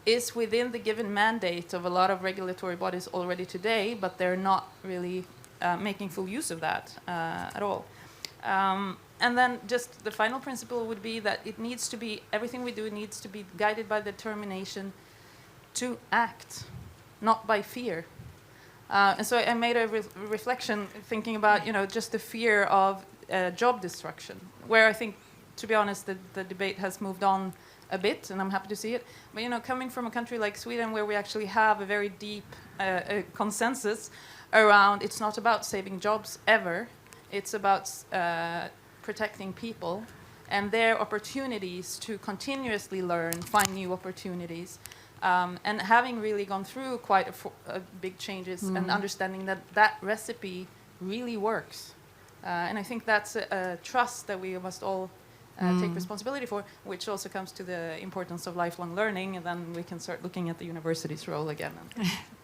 is within the given mandate of a lot of regulatory bodies already today, but they're not really making full use of that at all. And then just the final principle would be that it needs to be, everything we do needs to be guided by determination to act, not by fear. And so I made a reflection thinking about, just the fear of job destruction, where I think, to be honest, the debate has moved on a bit, and I'm happy to see it. But, coming from a country like Sweden, where we actually have a very deep consensus around, it's not about saving jobs ever, it's about protecting people and their opportunities to continuously learn, find new opportunities, and having really gone through quite a big changes and understanding that recipe really works. And I think that's a trust that we must all take responsibility for, which also comes to the importance of lifelong learning, and then we can start looking at the university's role again.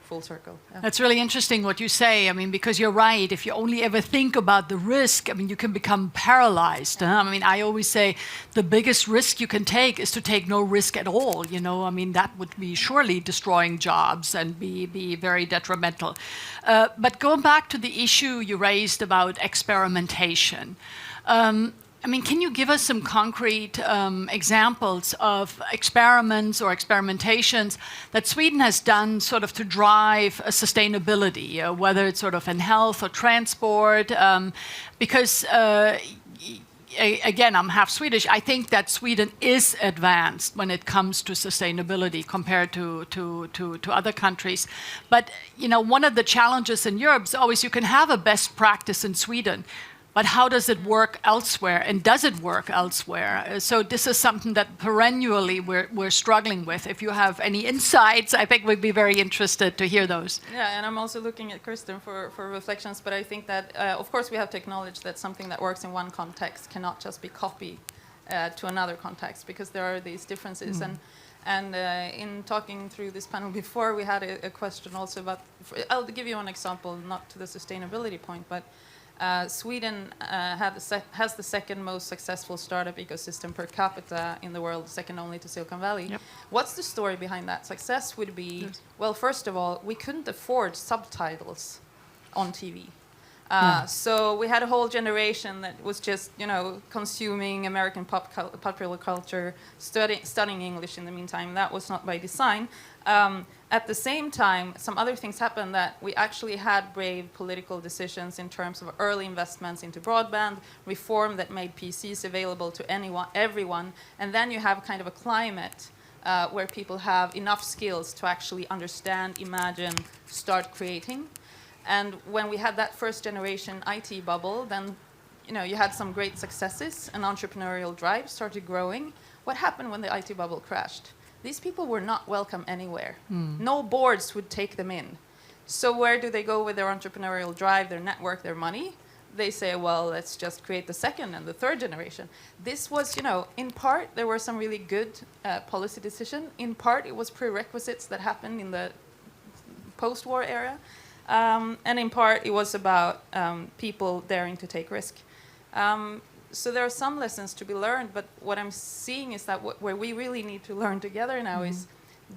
Full circle. Yeah. That's really interesting what you say. I mean, because you're right. If you only ever think about the risk, I mean, you can become paralyzed. I mean, I always say the biggest risk you can take is to take no risk at all. I mean, that would be surely destroying jobs and be very detrimental. But going back to the issue you raised about experimentation, I mean, can you give us some concrete examples of experiments or experimentations that Sweden has done sort of to drive sustainability, whether it's sort of in health or transport? Because, again, I'm half Swedish. I think that Sweden is advanced when it comes to sustainability compared to other countries. But, one of the challenges in Europe is always you can have a best practice in Sweden, but how does it work elsewhere, and does it work elsewhere? So this is something that perennially we're struggling with. If you have any insights, I think we'd be very interested to hear those. Yeah, and I'm also looking at Kirsten for reflections, but I think that, of course, we have to acknowledge that something that works in one context cannot just be copied to another context, because there are these differences. And in talking through this panel before, we had a question also about, I'll give you an example, not to the sustainability point, but Sweden has the second most successful startup ecosystem per capita in the world, second only to Silicon Valley. Yep. What's the story behind that success would be, well, first of all, we couldn't afford subtitles on TV. So we had a whole generation that was just, consuming American popular culture, studying English in the meantime. That was not by design. At the same time, some other things happened, that we actually had brave political decisions in terms of early investments into broadband, reform that made PCs available to everyone, and then you have kind of a climate where people have enough skills to actually understand, imagine, start creating. And when we had that first generation IT bubble, then you had some great successes, and entrepreneurial drive started growing. What happened when the IT bubble crashed? These people were not welcome anywhere. No boards would take them in. So where do they go with their entrepreneurial drive, their network, their money? They say, well, let's just create the second and the third generation. This was, in part, there were some really good policy decisions. In part, it was prerequisites that happened in the post-war era. And in part, it was about people daring to take risk. So there are some lessons to be learned, but what I'm seeing is that where we really need to learn together now is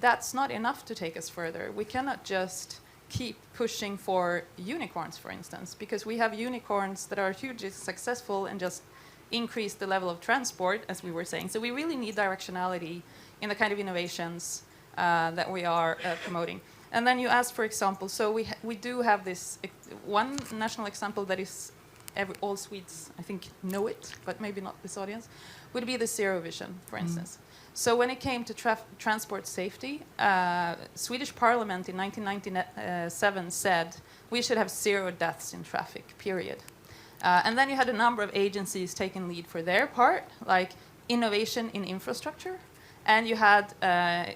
that's not enough to take us further. We cannot just keep pushing for unicorns, for instance, because we have unicorns that are hugely successful and just increase the level of transport, as we were saying. So we really need directionality in the kind of innovations that we are promoting. And then you asked, for example, so we do have this one national example that is all Swedes, I think, know it, but maybe not this audience, would be the zero vision, for instance. So when it came to transport safety, Swedish Parliament in 1997 said we should have 0 deaths in traffic, period. And then you had a number of agencies taking lead for their part, like innovation in infrastructure. And you had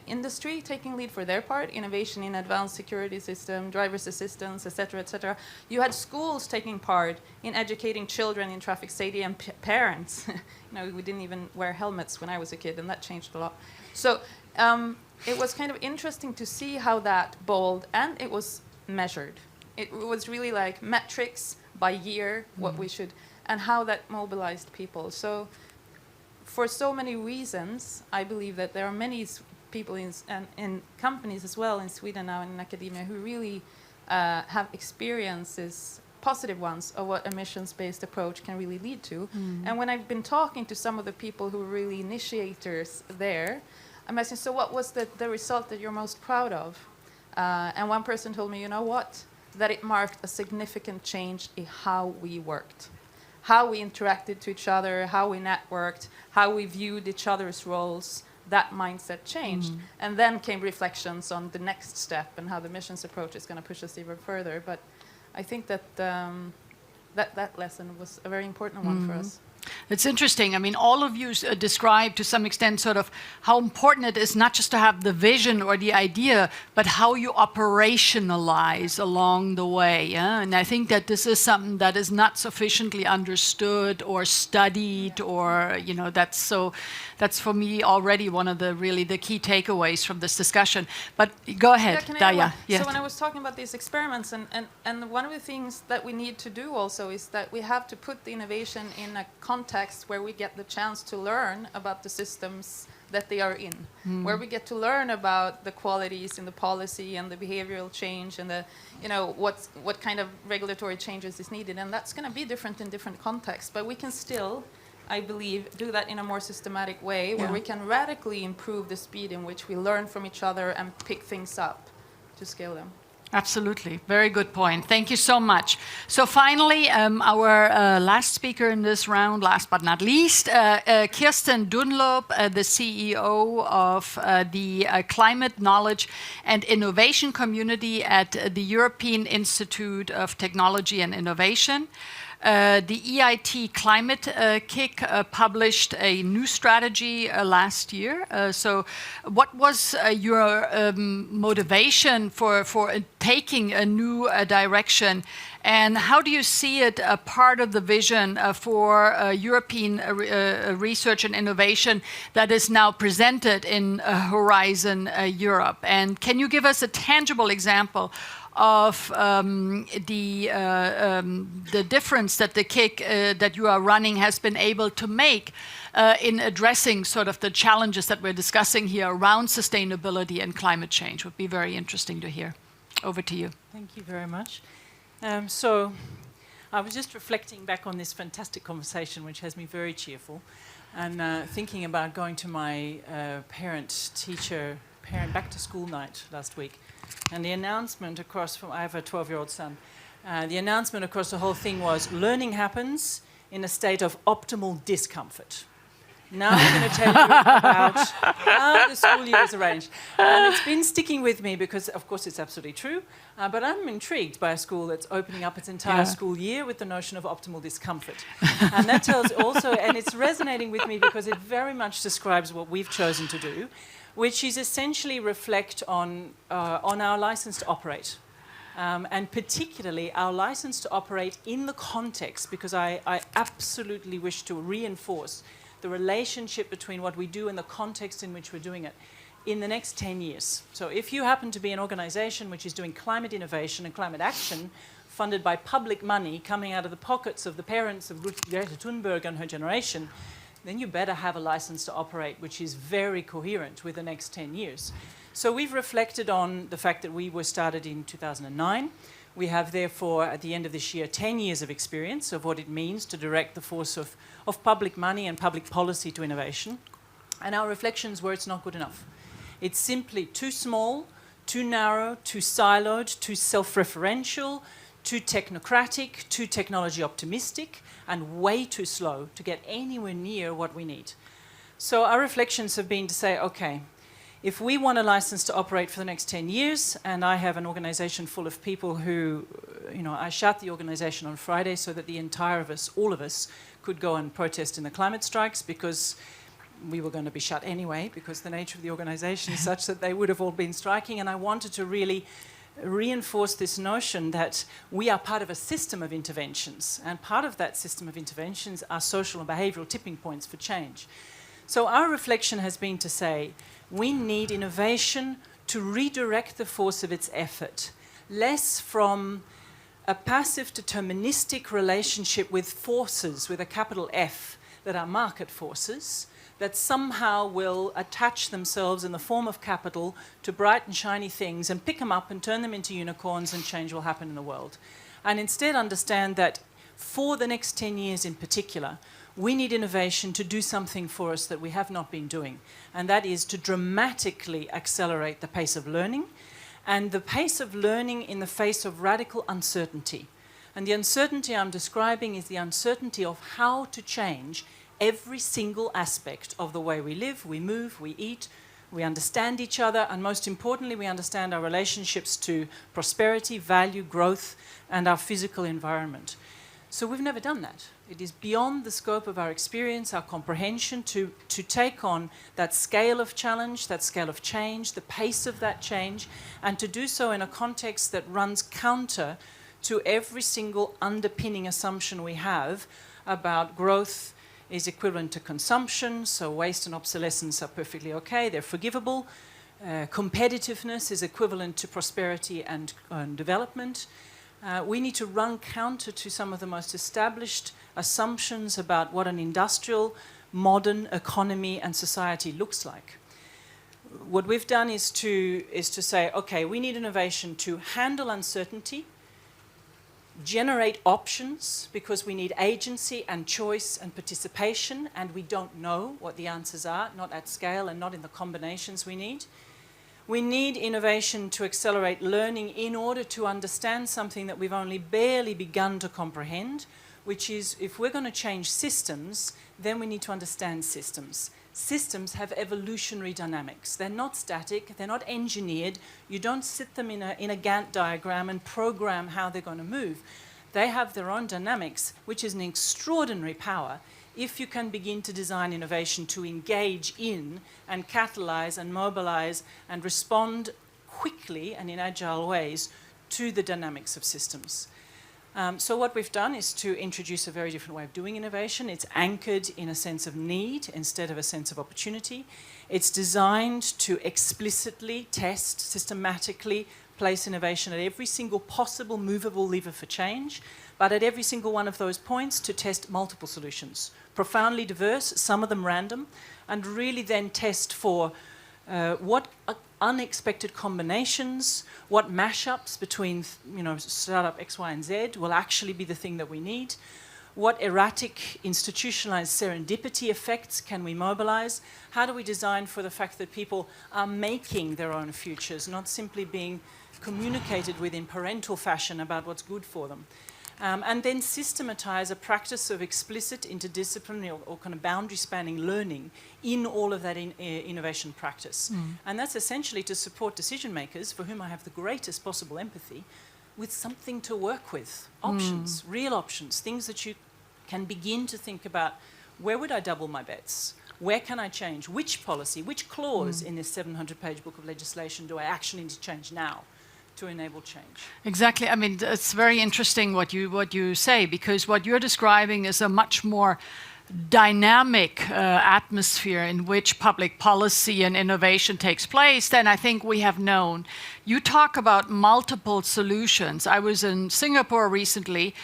industry taking lead for their part, innovation in advanced security system, driver's assistance, et cetera, et cetera. You had schools taking part in educating children in traffic safety and parents. We didn't even wear helmets when I was a kid, and that changed a lot. So it was kind of interesting to see how that bold, and it was measured. It was really like metrics by year, what we should, and how that mobilized people. So for so many reasons, I believe that there are many people in companies as well in Sweden now and in academia who really have experiences, positive ones, of what emissions-based approach can really lead to. And when I've been talking to some of the people who are really initiators there, I'm asking, so what was the result that you're most proud of? And one person told me, you know what? That it marked a significant change in how we worked, how we interacted to each other, how we networked, how we viewed each other's roles. That mindset changed. And then came reflections on the next step and how the missions approach is going to push us even further. But I think that that lesson was a very important one for us. It's interesting. I mean, all of you describe to some extent sort of how important it is not just to have the vision or the idea, but how you operationalize along the way. Yeah? And I think that this is something that is not sufficiently understood or studied, or, you know, that's for me already one of the key takeaways from this discussion. But go ahead, Daria. Yeah. So when I was talking about these experiments, and one of the things that we need to do also is that we have to put the innovation in a context where we get the chance to learn about the systems that they are in, where we get to learn about the qualities in the policy and the behavioral change and the, you know, what kind of regulatory changes is needed. And that's going to be different in different contexts, but we can still, I believe, do that in a more systematic way where we can radically improve the speed in which we learn from each other and pick things up to scale them. Absolutely. Very good point. Thank you so much. So finally, our last speaker in this round, last but not least, Kirsten Dunlop, the CEO of the Climate Knowledge and Innovation Community at the European Institute of Technology and Innovation. The EIT Climate Kick published a new strategy last year. So what was your motivation for taking a new direction? And how do you see it a part of the vision for European research and innovation that is now presented in Horizon Europe? And can you give us a tangible example of the difference that the kick that you are running has been able to make in addressing sort of the challenges that we're discussing here around sustainability and climate change? Would be very interesting to hear. Over to you. Thank you very much. So I was just reflecting back on this fantastic conversation, which has me very cheerful, and thinking about going to my parent-teacher back-to-school night last week. And the announcement across from, I have a 12-year-old son, the announcement across the whole thing was, learning happens in a state of optimal discomfort. Now I'm going to tell you about how the school year is arranged. And it's been sticking with me because, of course, it's absolutely true. But I'm intrigued by a school that's opening up its entire school year with the notion of optimal discomfort. And that tells also, and it's resonating with me because it very much describes what we've chosen to do, which is essentially reflect on our license to operate. And particularly our license to operate in the context, because I absolutely wish to reinforce the relationship between what we do and the context in which we're doing it in the next 10 years. So if you happen to be an organization which is doing climate innovation and climate action funded by public money coming out of the pockets of the parents of Greta Thunberg and her generation, then you better have a license to operate which is very coherent with the next 10 years. So we've reflected on the fact that we were started in 2009. We have, therefore, at the end of this year, 10 years of experience of what it means to direct the force of public money and public policy to innovation. And our reflections were it's not good enough. It's simply too small, too narrow, too siloed, too self-referential, too technocratic, too technology optimistic, and way too slow to get anywhere near what we need. So our reflections have been to say, okay, if we want a license to operate for the next 10 years, and I have an organization full of people who, I shut the organization on Friday so that the entire of us, all of us, could go and protest in the climate strikes because we were going to be shut anyway because the nature of the organization is such that they would have all been striking. And I wanted to really reinforce this notion that we are part of a system of interventions. And part of that system of interventions are social and behavioral tipping points for change. So our reflection has been to say, we need innovation to redirect the force of its effort, less from a passive deterministic relationship with forces with a capital F that are market forces that somehow will attach themselves in the form of capital to bright and shiny things and pick them up and turn them into unicorns, and change will happen in the world. And instead understand that for the next 10 years in particular, we need innovation to do something for us that we have not been doing. And that is to dramatically accelerate the pace of learning, and the pace of learning in the face of radical uncertainty. And the uncertainty I'm describing is the uncertainty of how to change every single aspect of the way we live, we move, we eat, we understand each other, and most importantly, we understand our relationships to prosperity, value, growth, and our physical environment. So we've never done that. It is beyond the scope of our experience, our comprehension, to take on that scale of challenge, that scale of change, the pace of that change, and to do so in a context that runs counter to every single underpinning assumption we have about growth is equivalent to consumption, so waste and obsolescence are perfectly okay, they're forgivable. Competitiveness is equivalent to prosperity and development. We need to run counter to some of the most established assumptions about what an industrial, modern economy and society looks like. What we've done is to say, okay, we need innovation to handle uncertainty, generate options, because we need agency and choice and participation, and we don't know what the answers are, not at scale and not in the combinations we need. We need innovation to accelerate learning in order to understand something that we've only barely begun to comprehend, which is if we're going to change systems, then we need to understand systems. Systems have evolutionary dynamics. They're not static, they're not engineered. You don't sit them in a Gantt diagram and program how they're going to move. They have their own dynamics, which is an extraordinary power if you can begin to design innovation to engage in and catalyze and mobilize and respond quickly and in agile ways to the dynamics of systems. So what we've done is to introduce a very different way of doing innovation. It's anchored in a sense of need instead of a sense of opportunity. It's designed to explicitly test, systematically place innovation at every single possible movable lever for change, but at every single one of those points to test multiple solutions, profoundly diverse, some of them random, and really then test for what unexpected combinations, what mashups between startup X, Y, and Z will actually be the thing that we need, what erratic institutionalized serendipity effects can we mobilize, how do we design for the fact that people are making their own futures, not simply being communicated with in parental fashion about what's good for them. And then systematize a practice of explicit, interdisciplinary, or kind of boundary-spanning learning in all of that innovation practice. And that's essentially to support decision makers, for whom I have the greatest possible empathy, with something to work with, options, real options, things that you can begin to think about. Where would I double my bets? Where can I change? Which policy, which clause in this 700-page book of legislation do I actually need to change now to enable change? Exactly. I mean, it's very interesting what you say, because what you're describing is a much more dynamic atmosphere in which public policy and innovation takes place than I think we have known. You talk about multiple solutions. I was in Singapore recently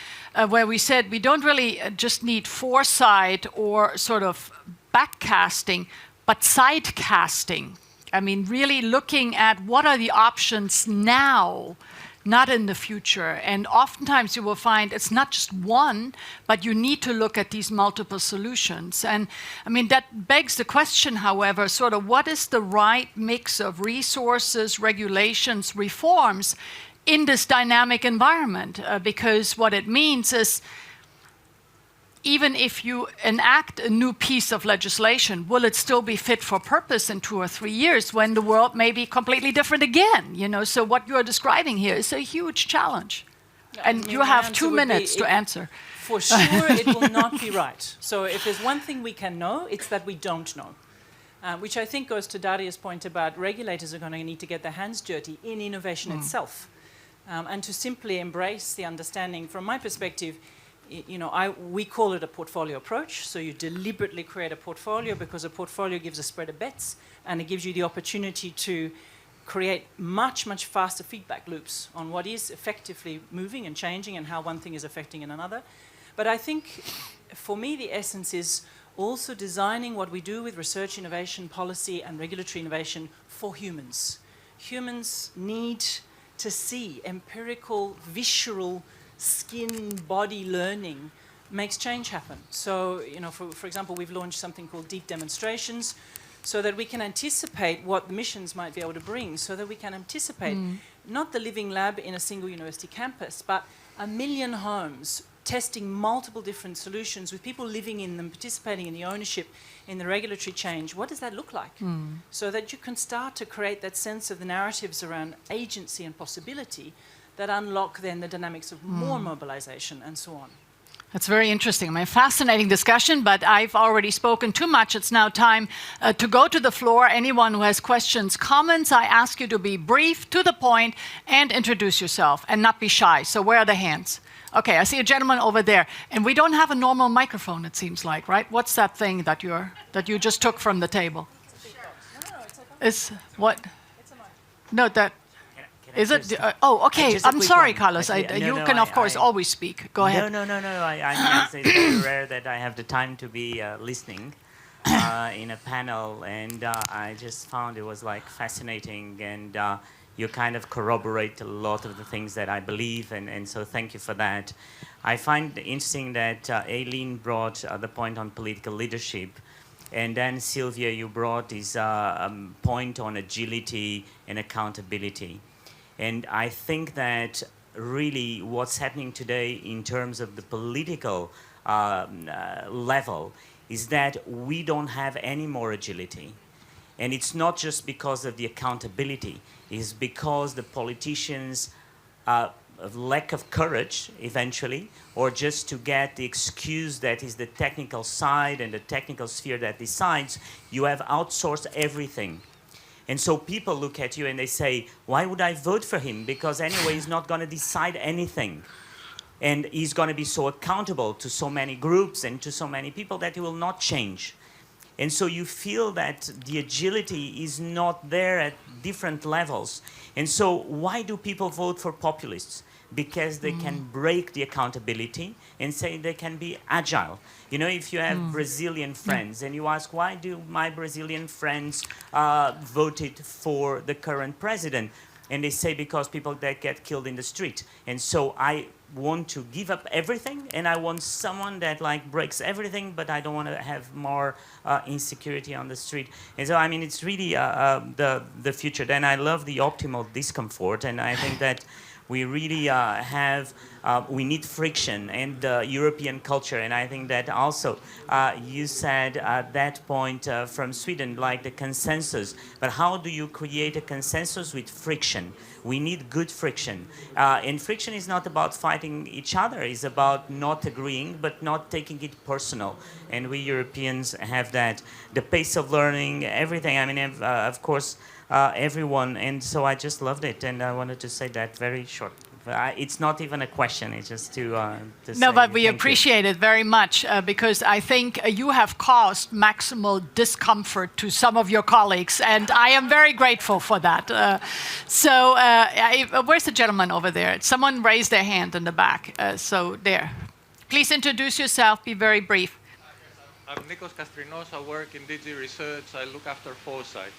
where we said we don't really just need foresight or sort of backcasting, but sidecasting. I mean, really looking at what are the options now, not in the future. And oftentimes you will find it's not just one, but you need to look at these multiple solutions. And I mean, that begs the question, however, sort of what is the right mix of resources, regulations, reforms in this dynamic environment? Because what it means is, even if you enact a new piece of legislation, will it still be fit for purpose in 2 or 3 years when the world may be completely different again? So what you're describing here is a huge challenge. And you have 2 minutes to answer. For sure, it will not be right. So if there's one thing we can know, it's that we don't know. Which I think goes to Daria's point about regulators are going to need to get their hands dirty in innovation itself. And to simply embrace the understanding, from my perspective, we call it a portfolio approach. So you deliberately create a portfolio because a portfolio gives a spread of bets, and it gives you the opportunity to create much, much faster feedback loops on what is effectively moving and changing and how one thing is affecting another. But I think, for me, the essence is also designing what we do with research, innovation, policy, and regulatory innovation for humans. Humans need to see empirical, visceral, skin, body learning makes change happen. So, for example, we've launched something called deep demonstrations, so that we can anticipate what the missions might be able to bring, so that we can anticipate not the living lab in a single university campus, but 1 million homes testing multiple different solutions with people living in them, participating in the ownership, in the regulatory change. What does that look like? So that you can start to create that sense of the narratives around agency and possibility that unlock then the dynamics of more mobilization and so on. That's very interesting. I mean, fascinating discussion, but I've already spoken too much. It's now time to go to the floor. Anyone who has questions, comments, I ask you to be brief, to the point, and introduce yourself, and not be shy. So where are the hands? Okay, I see a gentleman over there. And we don't have a normal microphone, it seems like, right? What's that thing that you just took from the table? It's what? No, that... Is it? Oh, okay. I'm sorry, Carlos. You can, of course, always speak. Go ahead. No. It's very rare that I have the time to be listening in a panel, and I just found it was like fascinating, and you kind of corroborate a lot of the things that I believe, and so thank you for that. I find it interesting that Aileen brought the point on political leadership. And then, Sylvia, you brought this point on agility and accountability. And I think that really what's happening today in terms of the political level is that we don't have any more agility. And it's not just because of the accountability, it's because the politicians' lack of courage, eventually, or just to get the excuse that is the technical side and the technical sphere that decides, you have outsourced everything. And so people look at you and they say, why would I vote for him? Because anyway, he's not going to decide anything. And he's going to be so accountable to so many groups and to so many people that he will not change. And so you feel that the agility is not there at different levels. And so why do people vote for populists? Because they can break the accountability and say they can be agile. You know, if you have Brazilian friends and you ask, why do my Brazilian friends voted for the current president? And they say, because people that get killed in the street. And so I want to give up everything, and I want someone that like breaks everything, but I don't want to have more insecurity on the street. And so, I mean, it's really the future. Then I love the optimal discomfort, and I think that we really we need friction and European culture. And I think that also you said at that point from Sweden, like the consensus. But how do you create a consensus with friction? We need good friction. And friction is not about fighting each other. It's about not agreeing, but not taking it personal. And we Europeans have that. The pace of learning, everything. I mean, of course, everyone, and so I just loved it, and I wanted to say that very short. It's not even a question, it's just to say no, but we thank appreciate it very much because I think you have caused maximal discomfort to some of your colleagues, and I am very grateful for that. Where's the gentleman over there? Someone raised their hand in the back, so there. Please introduce yourself, be very brief. I'm Nikos Kastrinos, I work in DG Research, I look after foresight.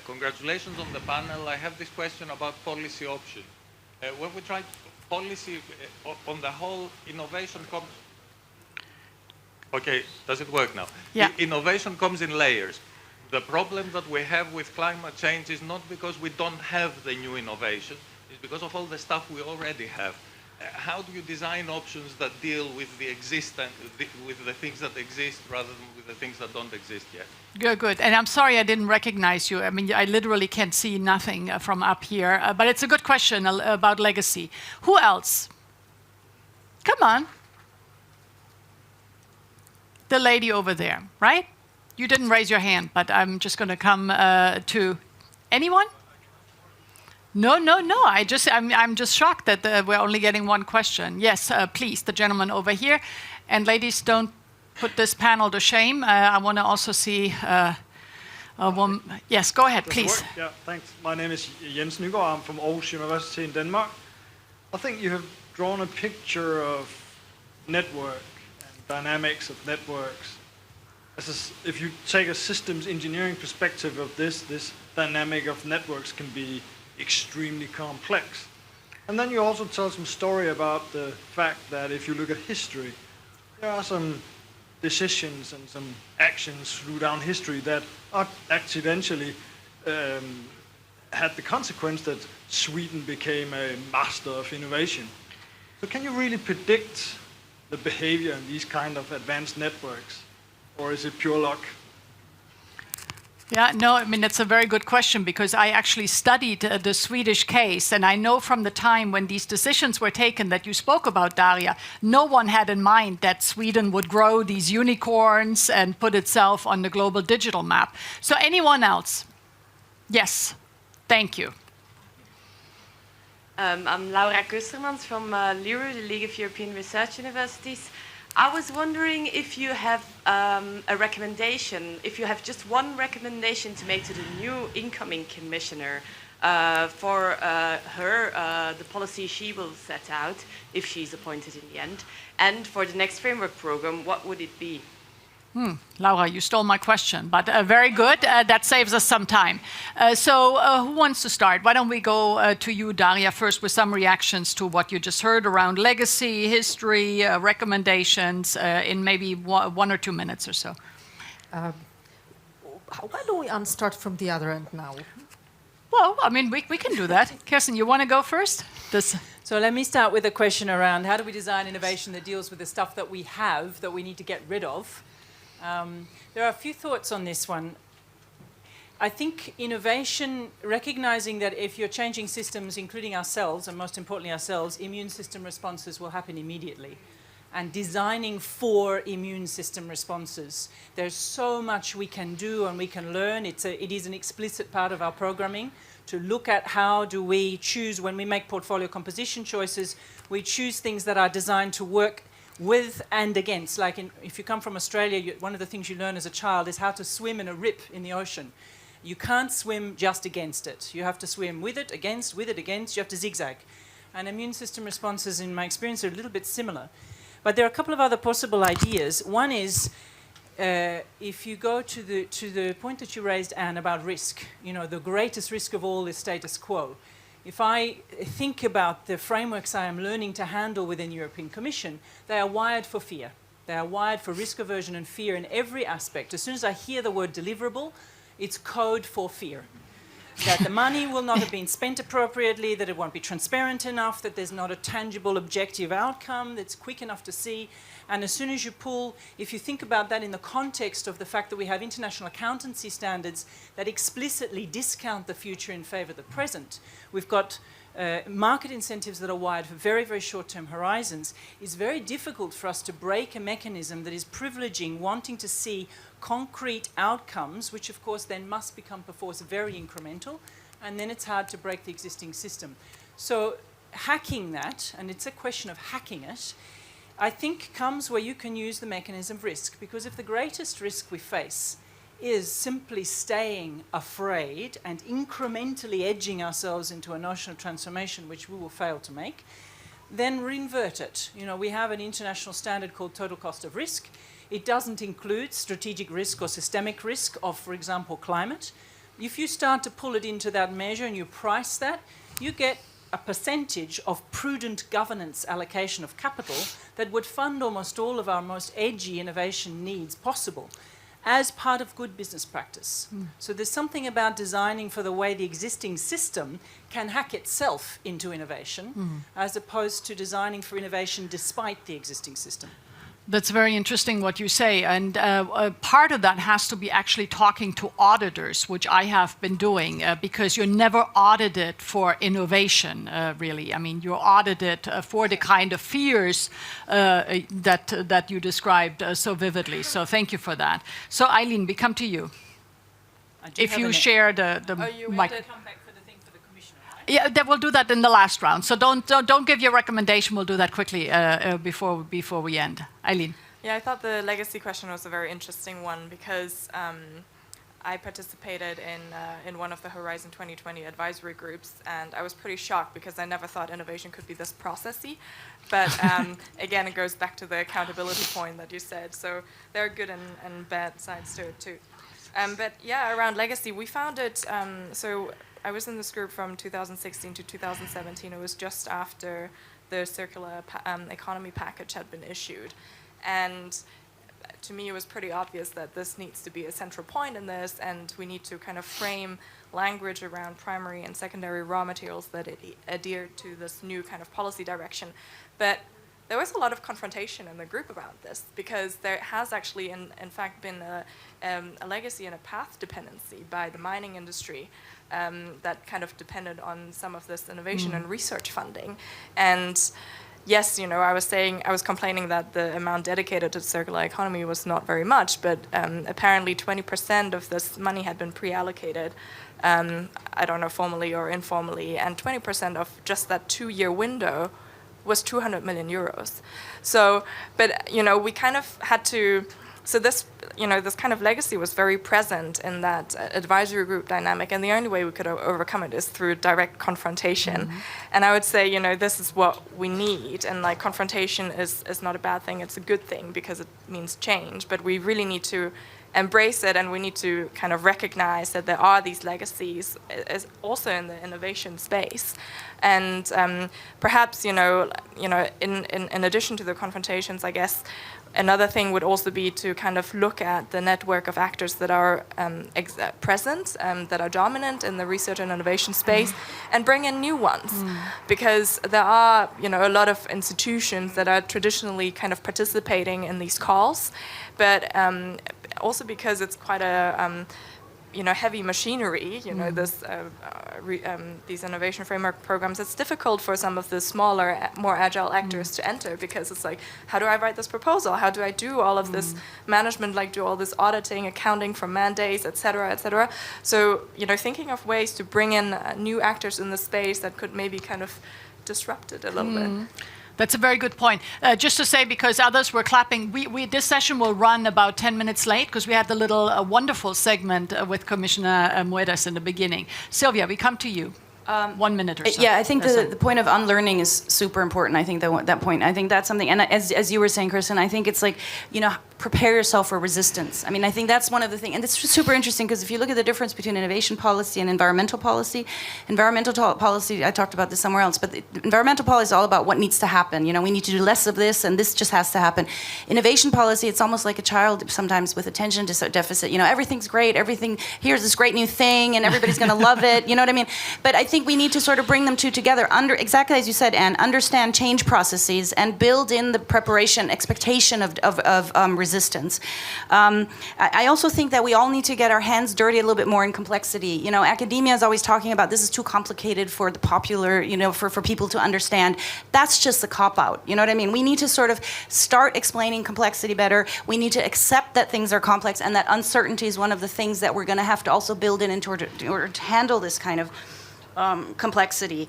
Congratulations on the panel. I have this question about policy option. When we try policy on the whole, innovation comes... Okay, does it work now? Yeah. Innovation comes in layers. The problem that we have with climate change is not because we don't have the new innovation, it's because of all the stuff we already have. How do you design options that deal with the existent, with the things that exist rather than with the things that don't exist yet? Good. And I'm sorry I didn't recognize you. I mean, I literally can't see nothing from up here. But it's a good question about legacy. Who else? Come on. The lady over there, right? You didn't raise your hand, but I'm just going to come to anyone? No. I'm just shocked that we're only getting one question. Yes, please, the gentleman over here. And ladies, don't put this panel to shame. I want to also see Yes, go ahead, Does it please. work? Yeah, thanks. My name is Jens Nygaard. I'm from Aarhus University in Denmark. I think you have drawn a picture of network and dynamics of networks. If you take a systems engineering perspective of this dynamic of networks can be extremely complex. And then you also tell some story about the fact that if you look at history, there are some decisions and some actions through down history that are accidentally had the consequence that Sweden became a master of innovation. So can you really predict the behavior in these kind of advanced networks, or is it pure luck? Yeah, no, I mean, it's a very good question because I actually studied the Swedish case, and I know from the time when these decisions were taken that you spoke about, Daria, no one had in mind that Sweden would grow these unicorns and put itself on the global digital map. So anyone else? Yes, thank you. I'm Laura Kustermans from LIRU, the League of European Research Universities. I was wondering if you have a recommendation, if you have just one recommendation to make to the new incoming commissioner for the policy she will set out if she's appointed in the end, and for the next framework program, what would it be? Laura, you stole my question, but very good. That saves us some time. So who wants to start? Why don't we go to you, Daria, first with some reactions to what you just heard around legacy, history, recommendations in maybe 1 or 2 minutes or so. Why don't we start from the other end now? Well, I mean, we can do that. Kirsten, you want to go first? So let me start with a question around how do we design innovation that deals with the stuff that we have that we need to get rid of? There are a few thoughts on this one. I think innovation, recognizing that if you're changing systems, including ourselves, and most importantly ourselves, immune system responses will happen immediately. And designing for immune system responses. There's so much we can do and we can learn. It is an explicit part of our programming to look at how do we choose, when we make portfolio composition choices, we choose things that are designed to work with and against. Like if you come from Australia, one of the things you learn as a child is how to swim in a rip in the ocean. You can't swim just against it. You have to swim with it, against, with it, against. You have to zigzag. And immune system responses, in my experience, are a little bit similar. But there are a couple of other possible ideas. One is, if you go to the point that you raised, Anne, about risk, the greatest risk of all is status quo. If I think about the frameworks I am learning to handle within the European Commission, they are wired for fear. They are wired for risk aversion and fear in every aspect. As soon as I hear the word deliverable, it's code for fear. That the money will not have been spent appropriately, that it won't be transparent enough, that there's not a tangible objective outcome that's quick enough to see. And as soon as you pull, if you think about that in the context of the fact that we have international accountancy standards that explicitly discount the future in favor of the present, we've got market incentives that are wired for very, very short-term horizons, it's very difficult for us to break a mechanism that is privileging, wanting to see concrete outcomes, which of course then must become perforce very incremental, and then it's hard to break the existing system. So hacking that, and it's a question of hacking it, I think comes where you can use the mechanism of risk, because if the greatest risk we face is simply staying afraid and incrementally edging ourselves into a notion of transformation which we will fail to make, then reinvert it. We have an international standard called total cost of risk. It doesn't include strategic risk or systemic risk of, for example, climate. If you start to pull it into that measure and you price that, you get a percentage of prudent governance allocation of capital that would fund almost all of our most edgy innovation needs possible as part of good business practice. So there's something about designing for the way the existing system can hack itself into innovation as opposed to designing for innovation despite the existing system. That's very interesting what you say, and part of that has to be actually talking to auditors, which I have been doing, because you're never audited for innovation, really. I mean, you're audited for the kind of fears that you described so vividly. So thank you for that. So Eileen, we come to you. If you share the mic. Yeah, we'll do that in the last round. So don't give your recommendation. We'll do that quickly before we end. Eileen. Yeah, I thought the legacy question was a very interesting one because I participated in one of the Horizon 2020 advisory groups, and I was pretty shocked because I never thought innovation could be this processy. But again, it goes back to the accountability point that you said. So there are good and bad sides to it too. But yeah, around legacy, we found it. So I was in this group from 2016 to 2017. It was just after the circular economy package had been issued, and to me, it was pretty obvious that this needs to be a central point in this, and we need to kind of frame language around primary and secondary raw materials that adhere to this new kind of policy direction. But there was a lot of confrontation in the group about this, because there has actually, in fact, been a legacy and a path dependency by the mining industry that kind of depended on some of this innovation and research funding. And yes, you know, I was complaining that the amount dedicated to the circular economy was not very much, but apparently 20% of this money had been pre-allocated, I don't know, formally or informally, and 20% of just that 2-year window was 200 million euros. So, but, you know, we kind of had to, so this, you know, this kind of legacy was very present in that advisory group dynamic, and the only way we could overcome it is through direct confrontation. And I would say, you know, this is what we need, and like confrontation is not a bad thing, it's a good thing because it means change, but we really need to embrace it, and we need to kind of recognize that there are these legacies is also in the innovation space. And perhaps, you know, in addition to the confrontations, I guess another thing would also be to kind of look at the network of actors that are present, that are dominant in the research and innovation space, and bring in new ones. Because there are, you know, a lot of institutions that are traditionally kind of participating in these calls, but also because it's quite a you know, heavy machinery, you know, this these innovation framework programs, it's difficult for some of the smaller, more agile actors to enter, because it's like, how do I write this proposal? How do I do all of this management, like do all this auditing, accounting for mandates, et cetera, et cetera. So, you know, thinking of ways to bring in new actors in the space that could maybe kind of disrupt it a little bit. That's a very good point. Just to say, because others were clapping, this session will run about 10 minutes late because we had the little wonderful segment with Commissioner Moedas in the beginning. Sylvia, we come to you. 1 minute or so. Yeah, I think the point of unlearning is super important. I think that point. I think that's something. And as you were saying, Kirsten, I think it's like, you know, prepare yourself for resistance. I mean, I think that's one of the things. And it's super interesting because if you look at the difference between innovation policy and environmental policy, I talked about this somewhere else, but the environmental policy is all about what needs to happen. You know, we need to do less of this, and this just has to happen. Innovation policy, it's almost like a child sometimes with attention deficit. You know, everything's great. Here's this great new thing, and everybody's going to love it. You know what I mean? But I think we need to sort of bring them two together, exactly as you said, Anne, understand change processes and build in the preparation, expectation of resistance. I also think that we all need to get our hands dirty a little bit more in complexity. You know, academia is always talking about this is too complicated for the popular, you know, for people to understand. That's just a cop-out. You know what I mean? We need to sort of start explaining complexity better. We need to accept that things are complex and that uncertainty is one of the things that we're going to have to also build in order to handle this kind of complexity.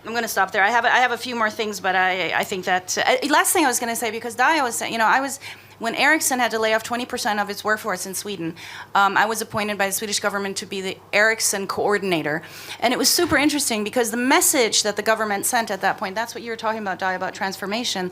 I'm going to stop there. I have a few more things, but I think that last thing I was going to say, because Daria was saying, you know, when Ericsson had to lay off 20% of its workforce in Sweden, I was appointed by the Swedish government to be the Ericsson coordinator, and it was super interesting because the message that the government sent at that point, that's what you were talking about, Daria, about transformation.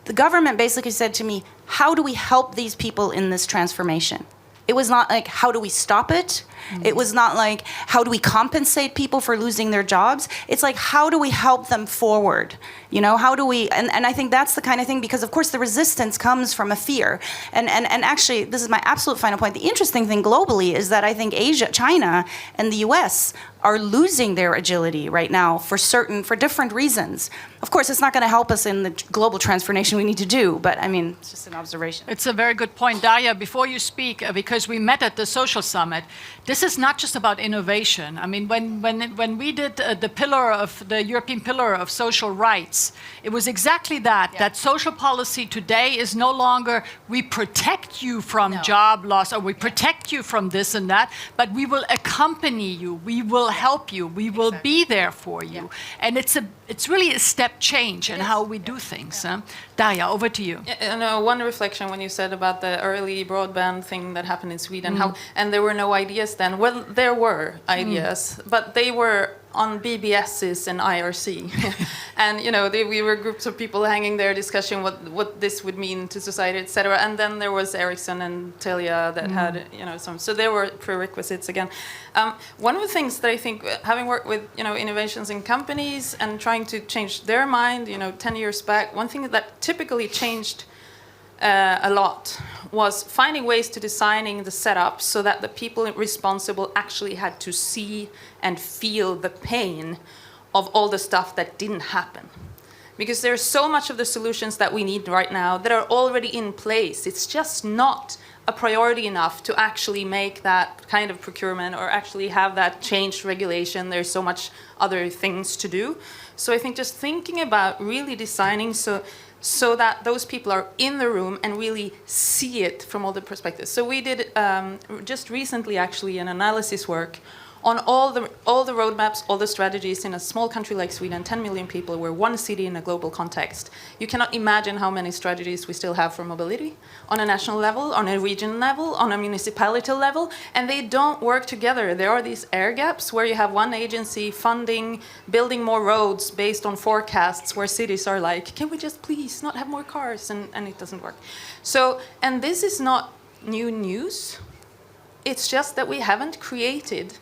The government basically said to me, "How do we help these people in this transformation?" It was not like, how do we stop it? It was not like, how do we compensate people for losing their jobs? It's like, how do we help them forward? You know, how do we, and I think that's the kind of thing, because of course the resistance comes from a fear. And actually, this is my absolute final point. The interesting thing globally is that I think Asia, China, and the US are losing their agility right now for different reasons. Of course, it's not going to help us in the global transformation we need to do, but I mean, it's just an observation. It's a very good point. Daria, before you speak, because we met at the social summit, this this is not just about innovation. I mean, when we did the European pillar of social rights, it was exactly that. Yeah. That social policy today is no longer we protect you from job loss or we protect you from this and that, but we will accompany you, we will help you, we will be there for you, and it's really a step change in how we do things. Daria, over to you. One reflection when you said about the early broadband thing that happened in Sweden, and there were no ideas then. Well, there were ideas, but they were on BBSs and IRC, and we were groups of people hanging there discussing what this would mean to society, etc. And then there was Ericsson and Telia that had some. So there were prerequisites again. One of the things that I think, having worked with innovations in companies and trying to change their mind, 10 years back, one thing that typically changed a lot was finding ways to designing the setup so that the people responsible actually had to see and feel the pain of all the stuff that didn't happen. Because there's so much of the solutions that we need right now that are already in place. It's just not a priority enough to actually make that kind of procurement or actually have that changed regulation. There's so much other things to do. So I think just thinking about really designing so that those people are in the room and really see it from all the perspectives. So we did just recently actually an analysis work on all the roadmaps, all the strategies in a small country like Sweden, 10 million people, we're one city in a global context. You cannot imagine how many strategies we still have for mobility on a national level, on a regional level, on a municipality level, and they don't work together. There are these air gaps where you have one agency funding, building more roads based on forecasts where cities are like, can we just please not have more cars? And it doesn't work. So, and this is not new news. It's just that we haven't created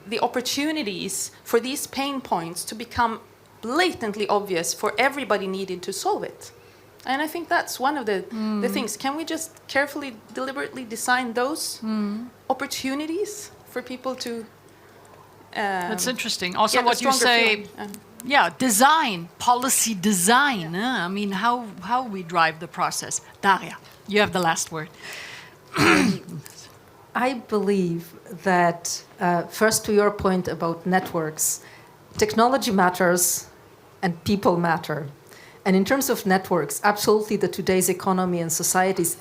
the opportunities for these pain points to become blatantly obvious for everybody needed to solve it. And I think that's one of the things. Can we just carefully, deliberately design those opportunities for people to... That's interesting. Also what you say, design, policy design. I mean, how we drive the process. Daria, you have the last word. I believe that, first to your point about networks, technology matters and people matter. And in terms of networks, absolutely today's economy and society is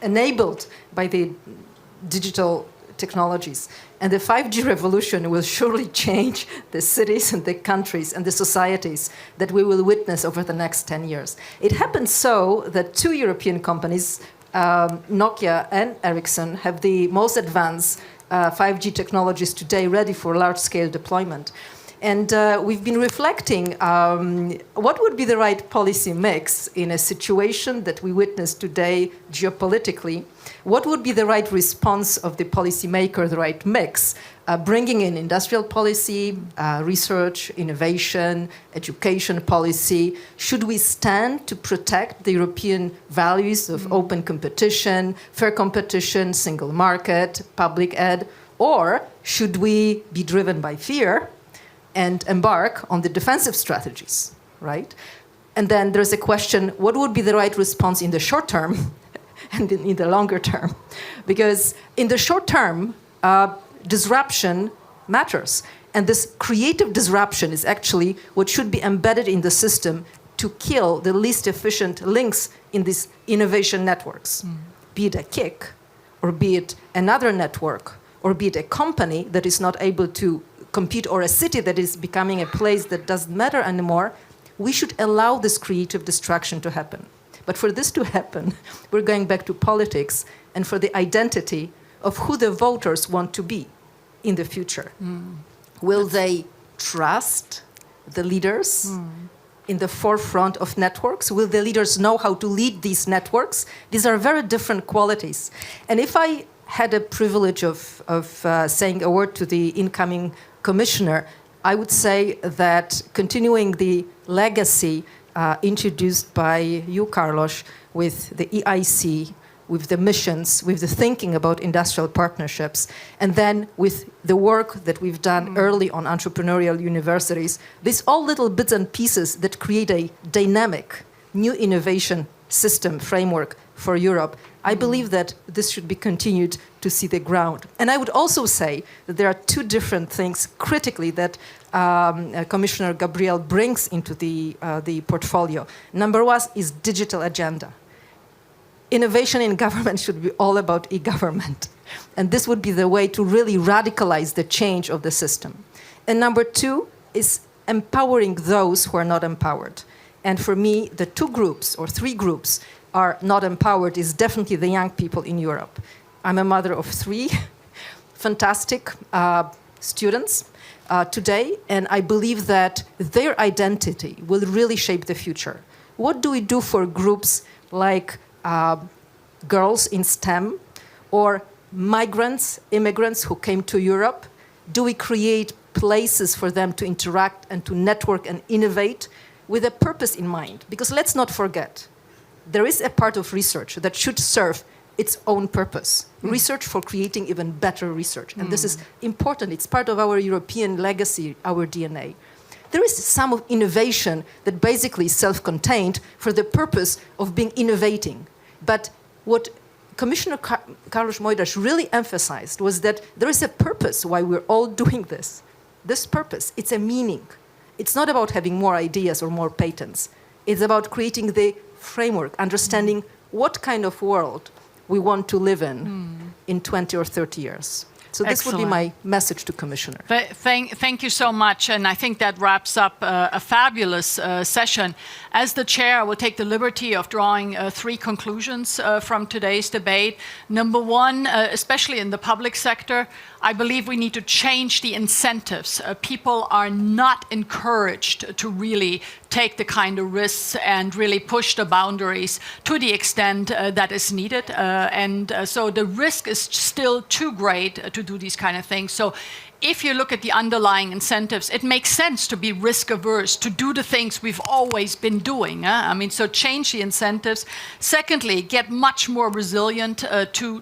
enabled by the digital technologies. And the 5G revolution will surely change the cities and the countries and the societies that we will witness over the next 10 years. It happened so that two European companies, Nokia and Ericsson, have the most advanced 5G technologies today ready for large-scale deployment. And we've been reflecting what would be the right policy mix in a situation that we witness today geopolitically. What would be the right response of the policymaker, the right mix, bringing in industrial policy, research, innovation, education policy? Should we stand to protect the European values of open competition, fair competition, single market, public ed? Or should we be driven by fear and embark on the defensive strategies, right? And then there's a question, what would be the right response in the short term and in the longer term? Because in the short term, disruption matters. And this creative disruption is actually what should be embedded in the system to kill the least efficient links in these innovation networks, be it a kick, or be it another network, or be it a company that is not able to compete, or a city that is becoming a place that doesn't matter anymore. We should allow this creative destruction to happen. But for this to happen, we're going back to politics and for the identity of who the voters want to be in the future. Will they trust the leaders in the forefront of networks? Will the leaders know how to lead these networks? These are very different qualities. And if I had a privilege of saying a word to the incoming commissioner, I would say that continuing the legacy introduced by you, Carlos, with the EIC, with the missions, with the thinking about industrial partnerships, and then with the work that we've done early on entrepreneurial universities, these all little bits and pieces that create a dynamic, new innovation system framework for Europe. I believe that this should be continued to see the ground. And I would also say that there are two different things critically that Commissioner Gabriel brings into the portfolio. Number one is digital agenda. Innovation in government should be all about e-government. And this would be the way to really radicalize the change of the system. And number two is empowering those who are not empowered. And for me, the two groups or three groups are not empowered is definitely the young people in Europe. I'm a mother of three fantastic students today, and I believe that their identity will really shape the future. What do we do for groups like girls in STEM or migrants, immigrants who came to Europe? Do we create places for them to interact and to network and innovate with a purpose in mind? Because let's not forget, there is a part of research that should serve its own purpose. Research for creating even better research. And this is important. It's part of our European legacy, our DNA. There is some of innovation that basically is self-contained for the purpose of being innovating. But what Commissioner Carlos Moedas really emphasized was that there is a purpose why we're all doing this. This purpose, it's a meaning. It's not about having more ideas or more patents. It's about creating the framework, understanding what kind of world we want to live in 20 or 30 years. So this would be my message to Commissioner. Thank you so much, and I think that wraps up a fabulous session. As the chair, I will take the liberty of drawing three conclusions from today's debate. Number one, especially in the public sector, I believe we need to change the incentives. People are not encouraged to really take the kind of risks and really push the boundaries to the extent that is needed. So the risk is still too great to do these kind of things. So if you look at the underlying incentives, it makes sense to be risk averse, to do the things we've always been doing. I mean, so change the incentives. Secondly, get much more resilient to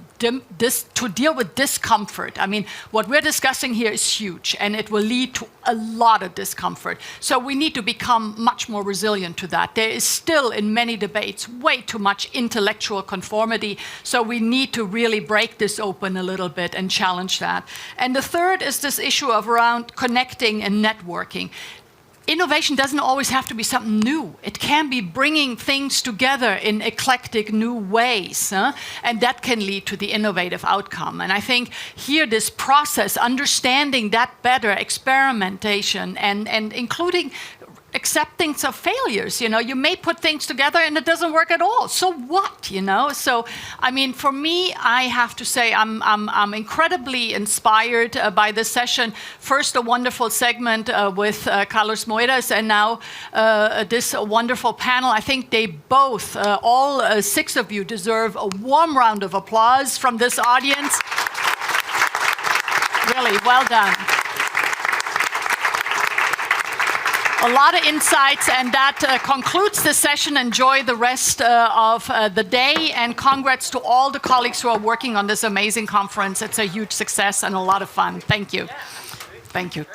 deal with discomfort. I mean, what we're discussing here is huge, and it will lead to a lot of discomfort. So we need to become much more resilient to that. There is still, in many debates, way too much intellectual conformity. So we need to really break this open a little bit and challenge that. And the third is this issue of around connecting and networking. Innovation doesn't always have to be something new. It can be bringing things together in eclectic new ways, and that can lead to the innovative outcome. And I think here this process, understanding that better, experimentation, and including acceptance of failures. You know, you may put things together and it doesn't work at all. So what, you know? So, I mean, for me, I have to say I'm incredibly inspired by this session. First, a wonderful segment with Carlos Moedas, and now this wonderful panel. I think they both, all six of you, deserve a warm round of applause from this audience. Really, well done. A lot of insights, and that concludes the session. Enjoy the rest of the day, and congrats to all the colleagues who are working on this amazing conference. It's a huge success and a lot of fun. Thank you. Thank you.